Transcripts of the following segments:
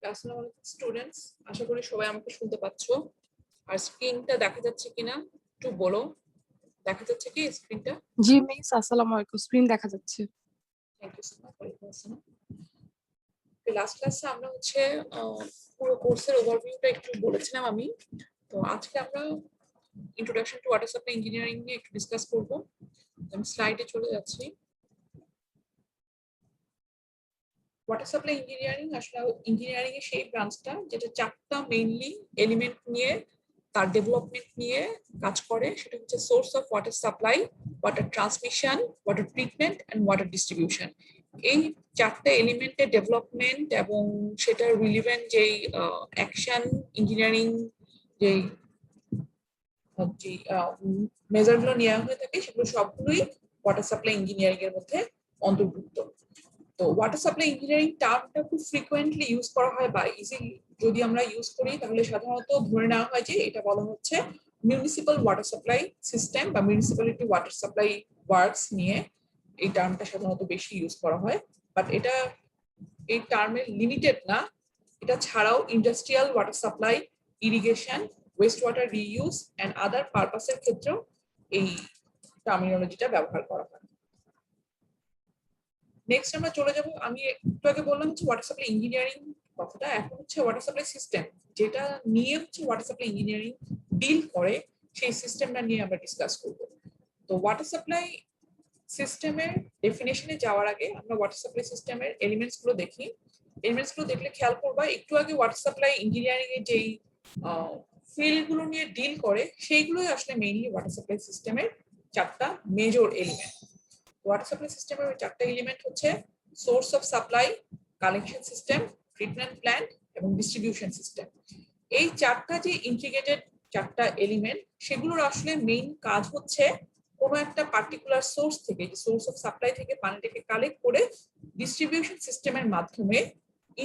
আসসালামু আলাইকুম স্টুডেন্টস, আশা করি সবাই আমাকে শুনতে পাচ্ছো। আর স্ক্রিনটা দেখা যাচ্ছে কিনা একটু বলো। দেখা যাচ্ছে কি স্ক্রিনটা? জি মিস, আসসালামু আলাইকুম। স্ক্রিন দেখা যাচ্ছে। Thank you so much. ওয়ালাইকুম আসসালাম। লাস্ট ক্লাসে আমরা পুরো কোর্সের ওভারভিউটা একটু বলেছিলাম আমি। তো আজকে আমরা introduction to water supply engineering নিয়ে একটু ডিসকাস করবো। আমি স্লাইডে চলে যাচ্ছি। ওয়াটার সাপ্লাই ইঞ্জিনিয়ারিং আসলে ইঞ্জিনিয়ারিং এর সেই ব্রাঞ্চটা যেটা চারটা মেইনলি এলিমেন্ট নিয়ে তার ডেভেলপমেন্ট নিয়ে কাজ করে। সেটা হচ্ছে source of water supply, water transmission, water treatment and water distribution. এই চারটা এলিমেন্টের ডেভেলপমেন্ট এবং সেটার রিলিভেন্ট যেই অ্যাকশন ইঞ্জিনিয়ারিং যেই যে মেজারগুলো নেওয়া হয়ে থাকে সেগুলো সবগুলোই ওয়াটার সাপ্লাই ইঞ্জিনিয়ারিং এর মধ্যে অন্তর্ভুক্ত। তো ওয়াটার সাপ্লাই ইঞ্জিনিয়ারিং টার্মটা খুব ফ্রিকোয়েন্টলি ইউজ করা হয় বা ইজিলি যদি আমরা ইউজ করি তাহলে সাধারণত ধরে নেওয়া হয় যে এটা বলা হচ্ছে মিউনিসিপাল ওয়াটার সাপ্লাই সিস্টেম বা মিউনিসিপ্যালিটি ওয়াটার সাপ্লাই ওয়ার্কস নিয়ে এই টার্মটা সাধারণত বেশি ইউজ করা হয়। বাট এটা এই টার্মে লিমিটেড না, এটা ছাড়াও industrial water supply, irrigation, waste water reuse and other পারপাসের ক্ষেত্রেও এই টার্মিনোলজিটা ব্যবহার করা হয়। নেক্সট আমরা চলে যাব, আমি একটু আগে বললাম হচ্ছে ওয়াটার সাপ্লাই ইঞ্জিনিয়ারিং কথাটা, এখন হচ্ছে ওয়াটার সাপ্লাই সিস্টেম যেটা নিয়ে হচ্ছে ওয়াটার সাপ্লাই ইঞ্জিনিয়ারিং ডিল করে, সেই সিস্টেমটা নিয়ে আমরা ডিসকাস করব। তো ওয়াটার সাপ্লাই সিস্টেমের ডেফিনেশনে যাওয়ার আগে আমরা ওয়াটার সাপ্লাই সিস্টেমের এলিমেন্টস গুলো দেখি। এলিমেন্টস গুলো দেখলে খেয়াল করবা একটু আগে ওয়াটার সাপ্লাই ইঞ্জিনিয়ারিং এর যেই ফিল্ড গুলো নিয়ে ডিল করে সেইগুলোই আসলে মেইনলি ওয়াটার সাপ্লাই সিস্টেমের চারটা মেজর এলিমেন্ট। ওয়াটার সাপ্লাই সিস্টেমের চারটা এলিমেন্ট হচ্ছে source of supply, collection system, treatment plant এবং ডিস্ট্রিবিউশন সিস্টেম। এই চারটা যে ইন্টিগ্রেটেড চারটা এলিমেন্ট, সেগুলোর আসলে মেইন কাজ হচ্ছে কোনো একটা পার্টিকুলার সোর্স থেকে, যে সোর্স অফ সাপ্লাই থেকে পানিটাকে কালেক্ট করে ডিস্ট্রিবিউশন সিস্টেমের মাধ্যমে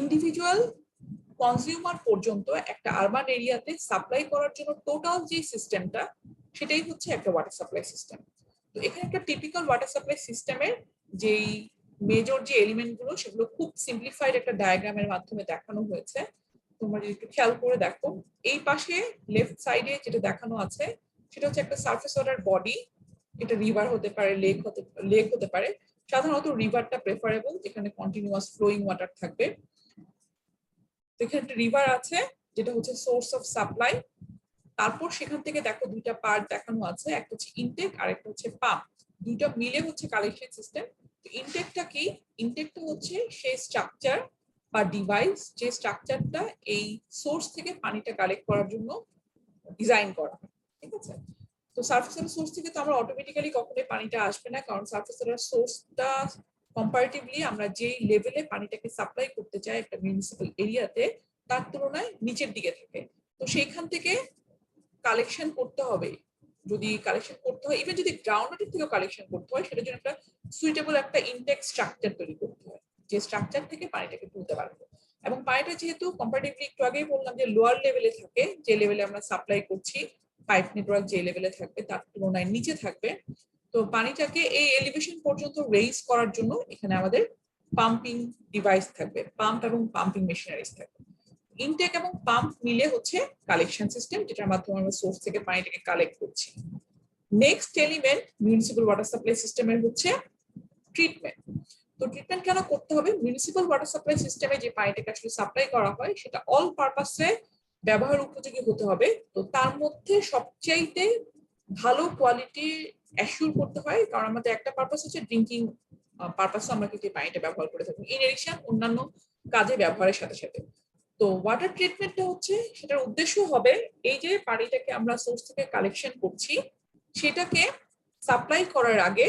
ইন্ডিভিজুয়াল কনজিউমার পর্যন্ত একটা আরবান এরিয়াতে সাপ্লাই করার জন্য টোটাল যে সিস্টেমটা, সেটাই হচ্ছে একটা ওয়াটার সাপ্লাই সিস্টেম। তো এখানে একটা টিপিক্যাল ওয়াটার সাপ্লাই সিস্টেমের যেই মেজর যে এলিমেন্ট গুলো সেগুলো খুব সিম্পলিফাইড একটা ডায়াগ্রামের মাধ্যমে দেখানো হয়েছে। তোমরা যদি একটু খেয়াল করে দেখো, এই পাশে লেফট সাইডে যেটা দেখানো আছে সেটা হচ্ছে একটা সারফেস ওয়াটার বডি। এটা রিভার হতে পারে, লেক হতে পারে। সাধারণত রিভারটা প্রেফারেবল, যেখানে কন্টিনিউয়াস ফ্লোয়িং ওয়াটার থাকবে। এখানে একটা রিভার আছে যেটা হচ্ছে সোর্স অফ সাপ্লাই। তারপর সেখান থেকে দেখো দুইটা পার্ট দেখানো আছে, একটা হচ্ছে ইনটেক আর একটা হচ্ছে পাম্প। দুইটা মিলে হচ্ছে কালেকশন সিস্টেম। ইনটেকটা কি? ইনটেকটা হচ্ছে সেই স্ট্রাকচার বা ডিভাইস যে স্ট্রাকচারটা এই সোর্স থেকে পানিটা কালেক্ট করার জন্য ডিজাইন করা হয়। ঠিক আছে? তো সারফেস ওয়াটার সোর্স থেকে তো আমরা অটোমেটিক্যালি কখনোই পানিটা আসবে না, কারণ সারফেস ওয়াটার সোর্সটা কম্পারেটিভলি আমরা যেই লেভেলে পানিটাকে সাপ্লাই করতে চাই একটা মিউনিসিপাল এরিয়াতে, তার তুলনায় নিচের দিকে থাকে। তো সেইখান থেকে কালেকশন করতে হবে। যদি কালেকশন করতে হয়, ইভেন যদি গ্রাউন্ড ওয়াটার থেকেও কালেকশন করতে হয়, সেটার জন্য একটা সুইটেবল একটা ইনটেক স্ট্রাকচার তৈরি করতে হয়, যে স্ট্রাকচার থেকে পানিটাকে তুলতে পারবে। এবং পানিটা যেহেতু কম্পারেটিভলি একটু আগেই বললাম যে লোয়ার লেভেলে থাকে, যে লেভেলে আমরা সাপ্লাই করছি, পাইপ নেটওয়ার্ক যে লেভেলে থাকবে তার তুলনায় নিচে থাকবে। তো পানিটাকে এই এলিভেশন পর্যন্ত রেইজ করার জন্য এখানে আমাদের পাম্পিং ডিভাইস থাকবে, পাম্প এবং পাম্পিং মেশিনারিজ থাকবে। ইনটেক এবং পাম্প মিলে হচ্ছে কালেকশন সিস্টেম, যেটার মাধ্যমে আমরা সোর্স থেকে পানিটাকে কালেক্ট করছি। Next element municipal water supply সিস্টেমের হচ্ছে ট্রিটমেন্ট। তো ট্রিটমেন্ট কেন করতে হবে? মিউনিসিপাল ওয়াটার সাপ্লাই সিস্টেমে যে পানিটাকে আসলে সাপ্লাই করা হয় সেটা অল পারপাসে ব্যবহার উপযোগী হতে হবে। তো তার মধ্যে সবচাইতে ভালো কোয়ালিটি অ্যাসিওর করতে হয়, কারণ আমাদের একটা পারপাস হচ্ছে ড্রিঙ্কিং পারপাসে আমরা কিন্তু পানিটা ব্যবহার করে থাকি, ইন এডিশন অন্যান্য কাজে ব্যবহারের সাথে সাথে। তো ওয়াটার ট্রিটমেন্টটা হচ্ছে, সেটার উদ্দেশ্য হবে এই যে পানিটাকে আমরা সোর্স থেকে কালেকশন করছি সেটাকে সাপ্লাই করার আগে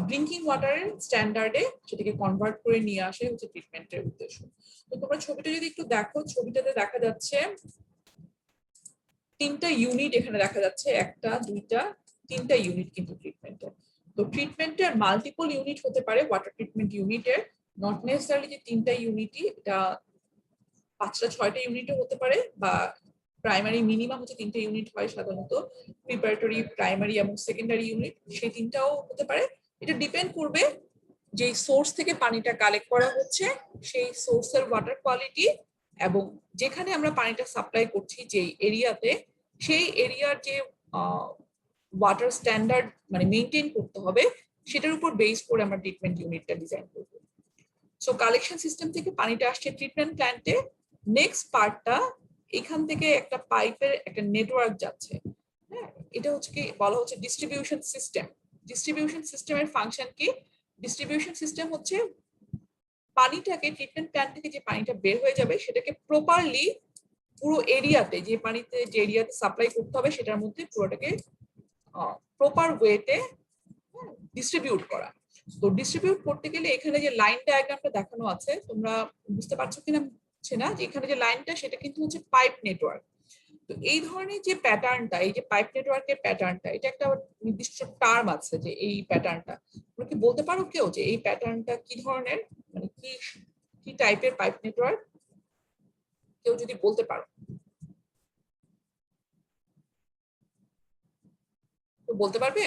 ড্রিঙ্কিং ওয়াটারের স্ট্যান্ডার্ডে সেটাকে কনভার্ট করে নিয়ে আসে হচ্ছে ট্রিটমেন্টের উদ্দেশ্য। তো তোমরা ছবিটা যদি একটু দেখো, ছবিটাতে দেখা যাচ্ছে তিনটা ইউনিট এখানে দেখা যাচ্ছে, একটা দুইটা তিনটা ইউনিট কিন্তু ট্রিটমেন্টের। তো ট্রিটমেন্টের মাল্টিপল ইউনিট হতে পারে ওয়াটার ট্রিটমেন্ট ইউনিটের, নট নেসেসারিলি যে তিনটা ইউনিটই, এটা 5টা 6টা ইউনিটও হতে পারে, বা প্রাইমারি মিনিমাম হচ্ছে 3টে ইউনিট হয় সাধারণত, প্রিপারেটরি, প্রাইমারি এবং সেকেন্ডারি ইউনিট সেই 3টাও হতে পারে। এটা ডিপেন্ড করবে যে সোর্স থেকে পানিটা কালেক্ট করা হচ্ছে সেই সোর্সের ওয়াটার কোয়ালিটি এবং যেখানে আমরা পানিটা সাপ্লাই করছি যে এরিয়াতে সেই এরিয়ার যে ওয়াটার স্ট্যান্ডার্ড মানে মেনটেন করতে হবে সেটার উপর বেস করে আমরা ট্রিটমেন্ট ইউনিটটা ডিজাইন করব। সো কালেকশন সিস্টেম থেকে পানিটা আসছে ট্রিটমেন্ট প্ল্যান্টে। নেক্সট পার্টটা এখান থেকে একটা পাইপের একটা নেটওয়ার্ক যাচ্ছে। হ্যাঁ, এটা হচ্ছে কি বলা হচ্ছে ডিস্ট্রিবিউশন সিস্টেম। ডিস্ট্রিবিউশন সিস্টেমের ফাংশন কি? ডিস্ট্রিবিউশন সিস্টেম হচ্ছে পানিটাকে ট্রিটমেন্ট প্ল্যান্ট থেকে যে পানিটা বের হয়ে যাবে সেটাকে প্রপারলি পুরো এরিয়াতে যে পানিতে যে এরিয়াতে সাপ্লাই করতে হবে সেটার মধ্যে পুরোটাকে প্রপার ওয়েতে ডিস্ট্রিবিউট করা। তো ডিস্ট্রিবিউট করতে গেলে এখানে যে লাইন ডায়াগ্রামটা দেখানো আছে তোমরা বুঝতে পারছো কিনা না, যে এখানে যে লাইনটা সেটা কিন্তু হচ্ছে পাইপ নেটওয়ার্ক। তো এই ধরনের যে প্যাটার্নটা, এই যে পাইপ নেটওয়ার্কের প্যাটার্নটা, এটা একটা নির্দিষ্ট টার্ম আছে যে এই প্যাটার্নটা তোমরা কি বলতে পারো কেউ যে এই প্যাটার্নটা কি ধরনের, মানে কি কি টাইপের পাইপ নেটওয়ার্ক? কেউ যদি বলতে পারো তো বলতে পারবে?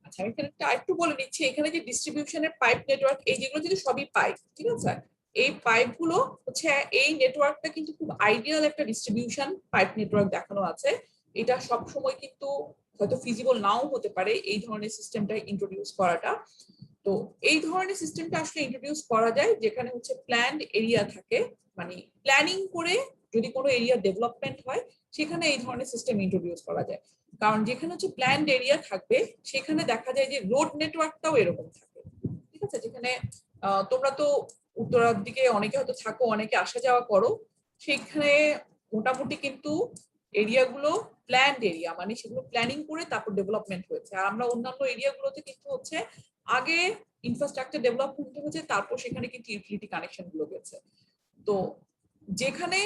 আচ্ছা, আমি এখানে একটু বলে নিচ্ছি, এখানে যে ডিস্ট্রিবিউশনের পাইপ নেটওয়ার্ক এই যেগুলো কিন্তু সবই পাইপ, ঠিক আছে? এই পাইপগুলো হচ্ছে এই নেটওয়ার্কটা কিন্তু খুব আইডিয়াল একটা ডিস্ট্রিবিউশন পাইপ নেটওয়ার্ক দেখানো আছে। এটা সব সময় কিন্তু হয়তো ফিজিবল নাও হতে পারে এই ধরনের সিস্টেমটা ইন্ট্রোডিউস করাটা। তো এই ধরনের সিস্টেমটা আসলে ইন্ট্রোডিউস করা যায় যেখানে হচ্ছে প্ল্যান্ড এরিয়া থাকে, মানে প্ল্যানিং করে যদি কোনো এরিয়া ডেভেলপমেন্ট হয় সেখানে এই ধরনের সিস্টেম ইন্ট্রোডিউস করা যায়। কারণ যেখানে হচ্ছে প্ল্যান্ড এরিয়া থাকবে সেখানে দেখা যায় যে রোড নেটওয়ার্কটাও এরকম থাকে, ঠিক আছে? যেখানে তোমরা তো উত্তরার দিকে অনেকে হয়তো থাকো, অনেকে আসা যাওয়া করো, সেখানে মোটামুটি কিন্তু এরিয়াগুলো প্ল্যান্ড এরিয়া, মানে সেগুলো প্ল্যানিং করে তারপর ডেভেলপমেন্ট হয়েছে। আর আমরা অন্যান্য এরিয়াগুলোতে কিন্তু হচ্ছে আগে ইনফ্রাস্ট্রাকচার ডেভেলপমেন্ট হয়েছে তারপর সেখানে কিন্তু ইউটিলিটি কানেকশন গুলো গেছে। তো যেখানে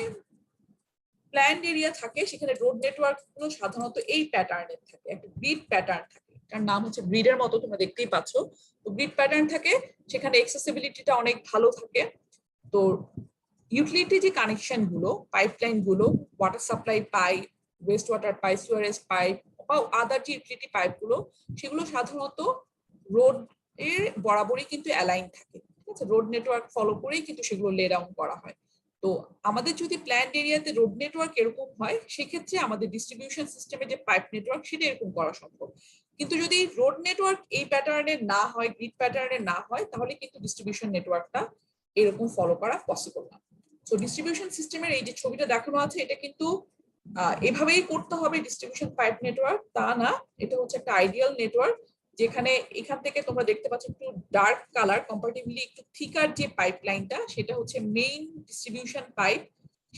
প্ল্যান্ড এরিয়া থাকে সেখানে রোড নেটওয়ার্ক গুলো সাধারণত এই প্যাটার্নের থাকে, একটা গ্রিড প্যাটার্ন থাকে, তার নাম হচ্ছে গ্রিডের মতো, তোমরা দেখতেই পাচ্ছ। তো গ্রিড প্যাটার্ন থাকে, সেখানে অ্যাক্সেসিবিলিটিটা অনেক ভালো থাকে। তো ইউটিলিটি যে কানেকশন গুলো, পাইপলাইন গুলো, water supply pipe, West water pipe, Suarez pipe বা আদার যে ইউটিলিটি পাইপ গুলো, সেগুলো সাধারণত রোড এর বরাবরই কিন্তু অ্যালাইন থাকে, ঠিক আছে? রোড নেটওয়ার্ক ফলো করেই কিন্তু সেগুলো লে ডাউন করা হয়। তো আমাদের যদি প্ল্যান্ড এরিয়াতে রোড নেটওয়ার্ক এরকম হয় সেক্ষেত্রে আমাদের ডিস্ট্রিবিউশন সিস্টেমে যে পাইপ নেটওয়ার্ক সেটা এরকম করা সম্ভব। কিন্তু যদি রোড নেটওয়ার্ক এই প্যাটার্নের না হয়, গ্রিড প্যাটার্নের না হয়, তাহলে কিন্তু ডিস্ট্রিবিউশন নেটওয়ার্কটা এরকম ফলো করা পসিবল না। সো ডিস্ট্রিবিউশন সিস্টেমের এই যে ছবিটা দেখানো আছে এটা কিন্তু এভাবেই করতে হবে ডিস্ট্রিবিউশন পাইপ নেটওয়ার্ক তা না, এটা হচ্ছে একটা আইডিয়াল নেটওয়ার্ক যেখানে এখান থেকে তোমরা দেখতে পাচ্ছ একটু ডার্ক কালার, কম্পারেটিভলি একটু থিকার যে পাইপলাইনটা সেটা হচ্ছে মেইন ডিস্ট্রিবিউশন পাইপ।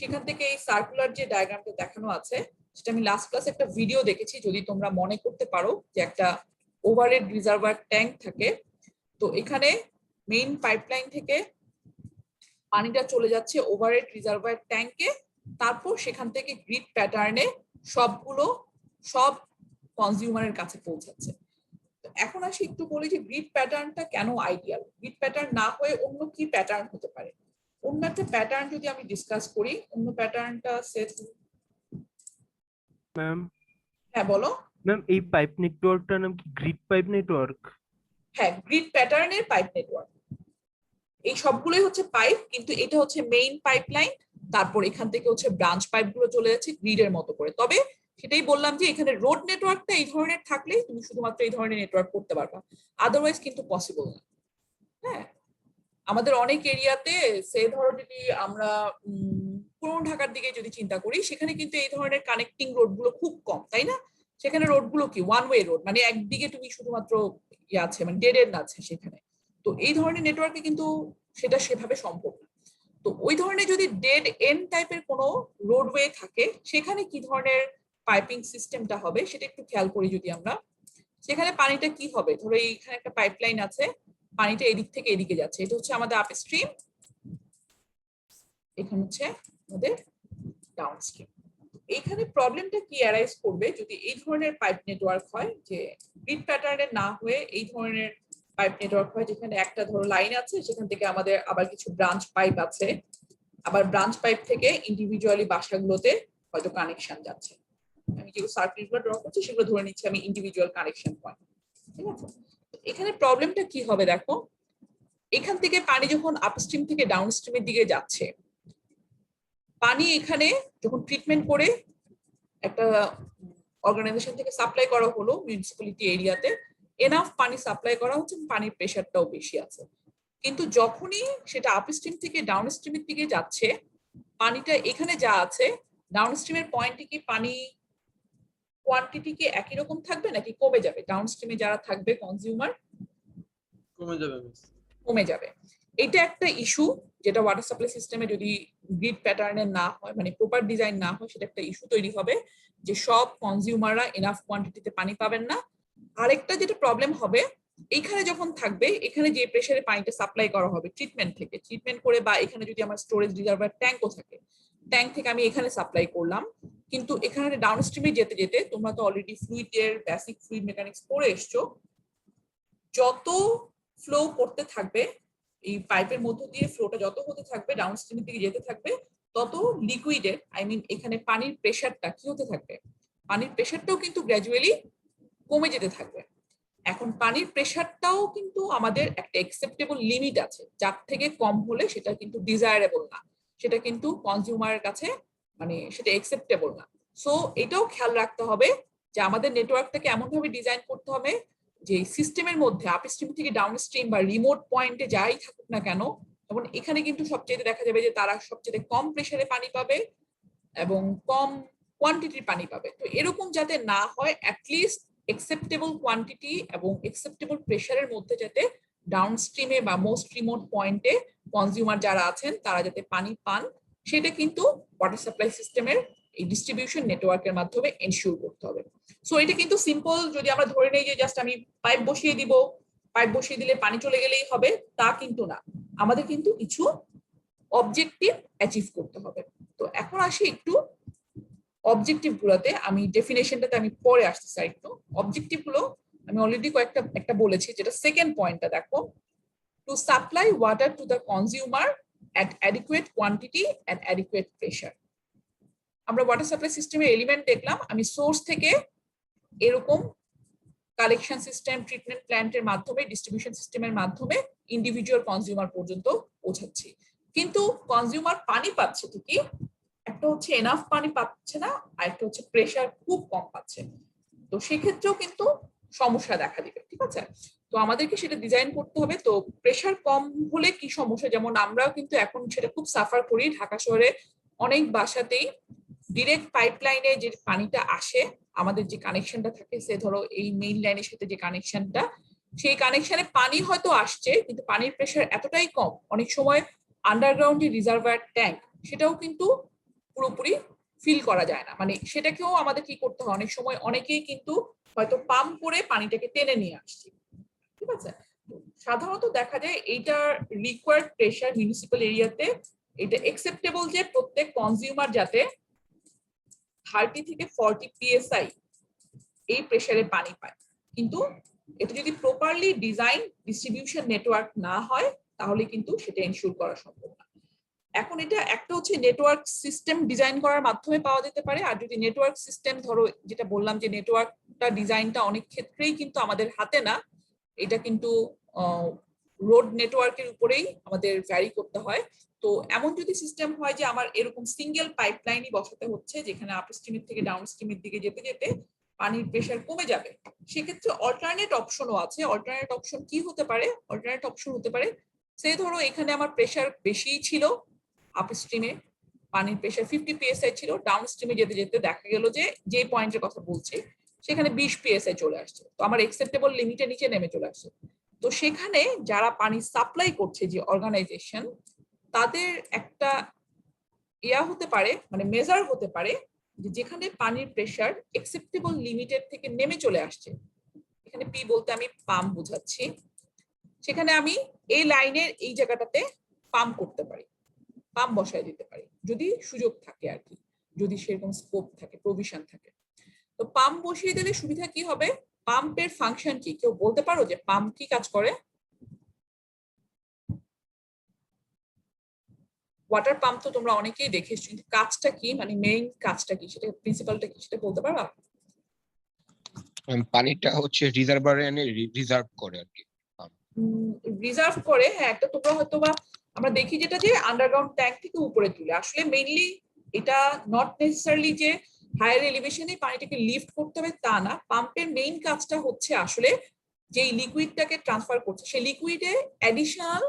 সেখান থেকে এই সার্কুলার যে ডায়াগ্রামটা দেখানো আছে সেটা আমি লাস্ট ক্লাসে একটা ভিডিও দেখেছি, যদি তোমরা মনে করতে পারো যে একটা ওভারহেড রিজার্ভার ট্যাঙ্ক থাকে। তো এখানে মেইন পাইপলাইন থেকে পানিটা চলে যাচ্ছে ওভারহেড রিজার্ভার ট্যাঙ্কে, তারপর সেখান থেকে গ্রিড প্যাটার্নে সব কনজিউমারের কাছে পৌঁছাচ্ছে। এখন আসি একটু বলি যে গ্রিড প্যাটার্নটা কেন আইডিয়াল। গ্রিড প্যাটার্ন না হয়ে অন্য কি প্যাটার্ন হতে পারে? অন্য একটা প্যাটার্ন যদি আমি ডিসকাস করি, অন্য প্যাটার্নটা সেট। ম্যাম হ্যাঁ বলো। ম্যাম এই পাইপ নেটওয়ার্কটার নাম কি গ্রিড পাইপ নেটওয়ার্ক? হ্যাঁ, গ্রিড প্যাটার্নের পাইপ নেটওয়ার্ক। এই সবগুলোই হচ্ছে পাইপ, কিন্তু এটা হচ্ছে মেইন পাইপলাইন, তারপর এখান থেকে হচ্ছে ব্রাঞ্চ পাইপ গুলো চলে যাচ্ছে গ্রিডের মতো করে। তবে সেটাই বললাম যে এখানে রোড নেটওয়ার্কটা এই ধরনের থাকলেই তুমি শুধুমাত্র এই ধরনের নেটওয়ার্ক করতে পারবা, আদারওয়াইজ কিন্তু পসিবল না। হ্যাঁ, আমাদের অনেক এরিয়াতে সে ধরো যদি আমরা পুরনো ঢাকার দিকে যদি চিন্তা করি সেখানে কিন্তু এই ধরনের কানেক্টিং রোড গুলো খুব কম, তাই না? সেখানে রোড গুলো কি ওয়ান ওয়ে রোড, মানে একদিকে তুমি শুধুমাত্র ইয়ে আছে, মানে ডেড এন্ড আছে সেখানে। তো এই ধরনের নেটওয়ার্কে কিন্তু সেটা সেভাবে সম্ভব না। তো ওই ধরনের যদি ডেড এন্ড টাইপের কোনো রোডওয়ে থাকে সেখানে কি ধরনের পাইপিং সিস্টেমটা হবে সেটা একটু খেয়াল করি। যদি আমরা সেখানে পানিটা কি হবে, ধরো এইখানে একটা পাইপলাইন আছে, পানিটা এদিক থেকে এদিকে যাচ্ছে, এটা হচ্ছে আমাদের আপস্ট্রিম, এখানে হচ্ছে আমাদের ডাউনস্ট্রিম। এইখানে প্রবলেমটা কি অ্যারাইজ করবে যদি এই ধরনের পাইপ নেটওয়ার্ক হয়, যে গ্রিড প্যাটার্নের না হয়ে এই ধরনের পাইপ নেটওয়ার্ক হয়, যেখানে একটা ধরো লাইন আছে, সেখান থেকে আমাদের আবার কিছু ব্রাঞ্চ পাইপ আছে, আবার ব্রাঞ্চ পাইপ থেকে ইন্ডিভিজুয়ালি বাসাগুলোতে হয়তো কানেকশন যাচ্ছে। আমি যেগুলো সার্কিটগুলো ড্র করছি সেগুলো ধরে নিচ্ছি আমি ইন্ডিভিজুয়াল কানেকশন পয়েন্ট। ঠিক আছে, এখানে প্রবলেমটা কি হবে দেখো, এখান থেকে পানি যখন আপস্ট্রিম থেকে ডাউনস্ট্রিমের দিকে যাচ্ছে, পানি এখানে যখন ট্রিটমেন্ট করে একটা অর্গানাইজেশন থেকে সাপ্লাই করা হলো মিউনিসিপ্যালিটি এরিয়াতে, এনাফ পানি সাপ্লাই করা হচ্ছে, পানির প্রেশারটাও বেশি আছে। কিন্তু যখনই সেটা আপস্ট্রিম থেকে ডাউনস্ট্রিমের দিকে যাচ্ছে, পানিটা এখানে যা আছে ডাউনস্ট্রিমের পয়েন্টে কি পানি কোয়ান্টিটি কি একই রকম থাকবে নাকি কমে যাবে? ডাউনস্ট্রিমে যারা থাকবে কনজিউমার কমে যাবে মিস। কমে যাবে। এটা একটা ইস্যু, যেটা ওয়াটার সাপ্লাই সিস্টেমে যদি গ্রিড প্যাটার্নের না হয়, মানে প্রপার ডিজাইন না হয়, সেটা একটা ইস্যু তৈরি হবে যে সব কনজিউমাররা এনাফ কোয়ান্টিটিতে পানি পাবেন না। আরেকটা যেটা প্রবলেম হবে, এখানে যখন থাকবে, এখানে যে প্রেসারে পানিটা সাপ্লাই করা হবে ট্রিটমেন্ট থেকে, ট্রিটমেন্ট করে বা এখানে যদি আমার স্টোরেজ রিজার্ভার ট্যাঙ্কও থাকে, ট্যাঙ্ক থেকে আমি এখানে সাপ্লাই করলাম, কিন্তু এখানে ডাউনস্ট্রিমে যেতে যেতে তোমরা তো অলরেডি ফ্লুইডের বেসিক ফ্লুইড মেকানিক্স পড়ে এসছো, যত ফ্লো করতে থাকবে এই পাইপের মধ্য দিয়ে, ফ্লোটা যত হতে থাকবে ডাউনস্ট্রিমের দিকে যেতে থাকবে, তত লিকুইডের এখানে পানির প্রেসারটা কি হতে থাকবে, পানির প্রেসারটাও কিন্তু গ্র্যাজুয়ালি কমে যেতে থাকবে। এখন পানির প্রেসারটাও কিন্তু আমাদের একটা অ্যাকসেপ্টেবল লিমিট আছে, যার থেকে কম হলে সেটা কিন্তু ডিজায়ারেবল না, সেটা কিন্তু কনজিউমারের কাছে সেটা অ্যাকসেপ্টেবল না। সো এটাও খেয়াল রাখতে হবে যে আমাদের নেটওয়ার্কটাকে এমন ভাবে ডিজাইন করতে হবে যে সিস্টেমের মধ্যে আপস্ট্রিম থেকে ডাউনস্ট্রিম বা রিমোট পয়েন্টে যাই থাকুক না কেন, তখন এখানে কিন্তু সবচেয়ে দেখা যাবে যে তারা সবচেয়ে কম প্রেসারে পানি পাবে এবং কম কোয়ান্টিটির পানি পাবে। তো এরকম যাতে না হয়, অ্যাটলিস্ট অ্যাকসেপ্টেবল কোয়ান্টিটি এবং অ্যাকসেপ্টেবল প্রেসারের মধ্যে যাতে ডাউনস্ট্রিমে বা মোস্ট রিমোট পয়েন্টে কনজিউমার যারা আছেন তারা যাতে পানি পান, সেটা কিন্তু ওয়াটার সাপ্লাই সিস্টেমের এই ডিস্ট্রিবিউশন নেটওয়ার্কের মাধ্যমে এনশিওর করতে হবে। সো এটা কিন্তু সিম্পল, যদি আমরা ধরে নেই যে জাস্ট আমি পাইপ বসিয়ে দিব, পাইপ বসিয়ে দিলে পানি চলে গেলেই হবে, তা কিন্তু না। আমাদের কিন্তু কিছু অবজেক্টিভ অ্যাচিভ করতে হবে। তো এখন আসি একটু অবজেক্টিভ গুলোতে, আমি ডেফিনেশনটাতে আমি পরে আসতে চাই একটু। অবজেক্টিভ গুলো আমি অলরেডি একটা বলেছি, যেটা সেকেন্ড পয়েন্টটা দেখো, to supply water to the consumer at adequate quantity and adequate pressure। আমরা ওয়াটার সাপ্লাই সিস্টেমের এলিমেন্ট দেখলাম, আমি সোর্স থেকে এরকম কালেকশন সিস্টেম, ট্রিটমেন্ট প্ল্যান্টের মাধ্যমে, ডিস্ট্রিবিউশন সিস্টেমের মাধ্যমে ইন্ডিভিজুয়াল কনজিউমার পর্যন্ত পৌঁছাচ্ছি, কিন্তু কনজিউমার পানি পাচ্ছে ঠিকই, একটা হচ্ছে এনাফ পানি পাচ্ছে না, আর একটা হচ্ছে প্রেসার খুব কম পাচ্ছে। তো সেক্ষেত্রেও কিন্তু সমস্যা দেখা দিবে। ঠিক আছে, তো আমাদেরকে সেটা ডিজাইন করতে হবে। তো প্রেসার কম হলে কি সমস্যা, যেমন আমরাও কিন্তু এখন সেটা খুব সাফার করি, ঢাকা শহরে অনেক বাসাতেই ডিরেক্ট পাইপলাইনে যে পানিটা আসে, আমাদের যে কানেকশনটা থাকে, সে ধরো এই মেইন লাইনের সাথে যে কানেকশনটা, সেই কানেকশনে পানি হয়তো আসছে কিন্তু পানির প্রেসার এতটাই কম, অনেক সময় আন্ডারগ্রাউন্ড যে রিজার্ভার ট্যাঙ্ক সেটাও কিন্তু পুরোপুরি ফিল করা যায় না, সেটাকেও আমাদের কি করতে হয়, অনেক সময় অনেকেই কিন্তু হয়তো পাম্প করে পানিটাকে টেনে নিয়ে আসছে। ঠিক আছে, সাধারণত দেখা যায় এইটার রিকোয়ার্ড প্রেসার মিউনিসিপ্যাল এরিয়াতে এটা অ্যাকসেপ্টেবল যে প্রত্যেক কনজিউমার যাতে 30 থেকে 40 PSI এই প্রেসারে পানি পায়, কিন্তু এটা যদি প্রপারলি ডিজাইন ডিস্ট্রিবিউশন নেটওয়ার্ক না হয় তাহলে কিন্তু সেটা এনশিওর করা সম্ভব না। এখন এটা একটা হচ্ছে নেটওয়ার্ক সিস্টেম ডিজাইন করার মাধ্যমে পাওয়া যেতে পারে, আর যদি নেটওয়ার্ক সিস্টেম ধরো যেটা বললাম যে নেটওয়ার্কটা ডিজাইনটা অনেক ক্ষেত্রেই কিন্তু আমাদের হাতে না, এটা কিন্তু রোড নেটওয়ার্কের উপরেই আমাদের ভ্যারি করতে হয়। তো এমন যদি সিস্টেম হয় যে আমার এরকম সিঙ্গেল পাইপলাইনই বসাতে হচ্ছে, যেখানে আপস্ট্রিমের থেকে ডাউনস্ট্রিমের দিকে যেতে যেতে পানির প্রেসার কমে যাবে, সেক্ষেত্রে অল্টারনেট অপশনও আছে। অল্টারনেট অপশন কি হতে পারে? অল্টারনেট অপশন হতে পারে, সে ধরো এখানে আমার প্রেসার বেশিই ছিল, আপস্ট্রিমে পানির প্রেসার 50 PSI ছিল, ডাউনস্ট্রিমে যেতে যেতে দেখা গেল যে পয়েন্টের কথা বলছি সেখানে 20 PSI চলে আসছে, তো আমার অ্যাকসেপ্টেবল লিমিটের নিচে নেমে চলে আসছে। তো সেখানে যারা পানি সাপ্লাই করছে যে অর্গানাইজেশন, তাদের একটা হতে পারে, মেজার হতে পারে যে যেখানে পানির প্রেসার অ্যাকসেপ্টেবল লিমিটের থেকে নেমে চলে আসছে, এখানে পি বলতে আমি পাম্প বোঝাচ্ছি, সেখানে আমি এই লাইনের এই জায়গাটাতে পাম্প করতে পারি, পাম্প বসায় দিতে পারি যদি সুযোগ থাকে আর কি, যদি সেরকম স্কোপ থাকে, প্রভিশন থাকে। তো পাম্প বসিয়ে দিলে সুবিধা কি হবে? পাম্পের ফাংশন কি কেউ বলতে পারো যে পাম্প কি কাজ করে? ওয়াটার পাম্প তো তোমরা অনেকেই দেখেছো, কিন্তু কাজটা কি, মানে মেইন কাজটা কি, সেটা প্রিন্সিপালটা কি সেটা বলতে পারবা? পানিটা হচ্ছে রিজার্ভারে এনে রিজার্ভ করে আর কি। রিজার্ভ করে, হ্যাঁ। একটা তোমরা হয়তো বা আমরা দেখি যেটা যে আন্ডারগ্রাউন্ড ট্যাঙ্ক থেকে উপরে তুলে, আসলে মেইনলি এটা নট নেসেসারিলি যে হায়ার এলিভেশনে পানিটাকে লিফট করতে হবে তা না। পাম্পের মেইন কাজটা হচ্ছে আসলে যেই লিকুইডটাকে ট্রান্সফার করছে সেই লিকুইডে অ্যাডিশনাল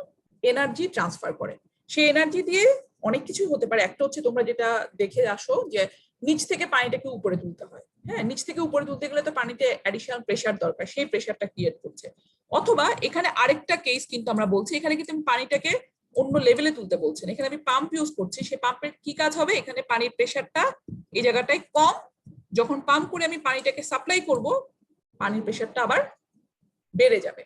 এনার্জি ট্রান্সফার করে। সেই এনার্জি দিয়ে অনেক কিছু হতে পারে। একটা হচ্ছে তোমরা যেটা দেখে আসো যে নিচ থেকে পানিটাকে উপরে তুলতে হয়, হ্যাঁ। নিচ থেকে উপরে তুলতে গেলে তো পানিতে অ্যাডিশনাল প্রেসার দরকার, সেই প্রেসারটা ক্রিয়েট করছে। অথবা এখানে আরেকটা কেস কিন্তু আমরা বলছি, এখানে কিন্তু আমি পানিটাকে অন্য লেভেলে তুলতে বলছেন, এখানে আমি পাম্প ইউজ করছি। সেই পাম্পের কি কাজ হবে, এখানে পানির প্রেসারটা এই জায়গাটায় কম, যখন পাম্প করে আমি পানিটাকে সাপ্লাই করব পানির প্রেসারটা আবার বেড়ে যাবে।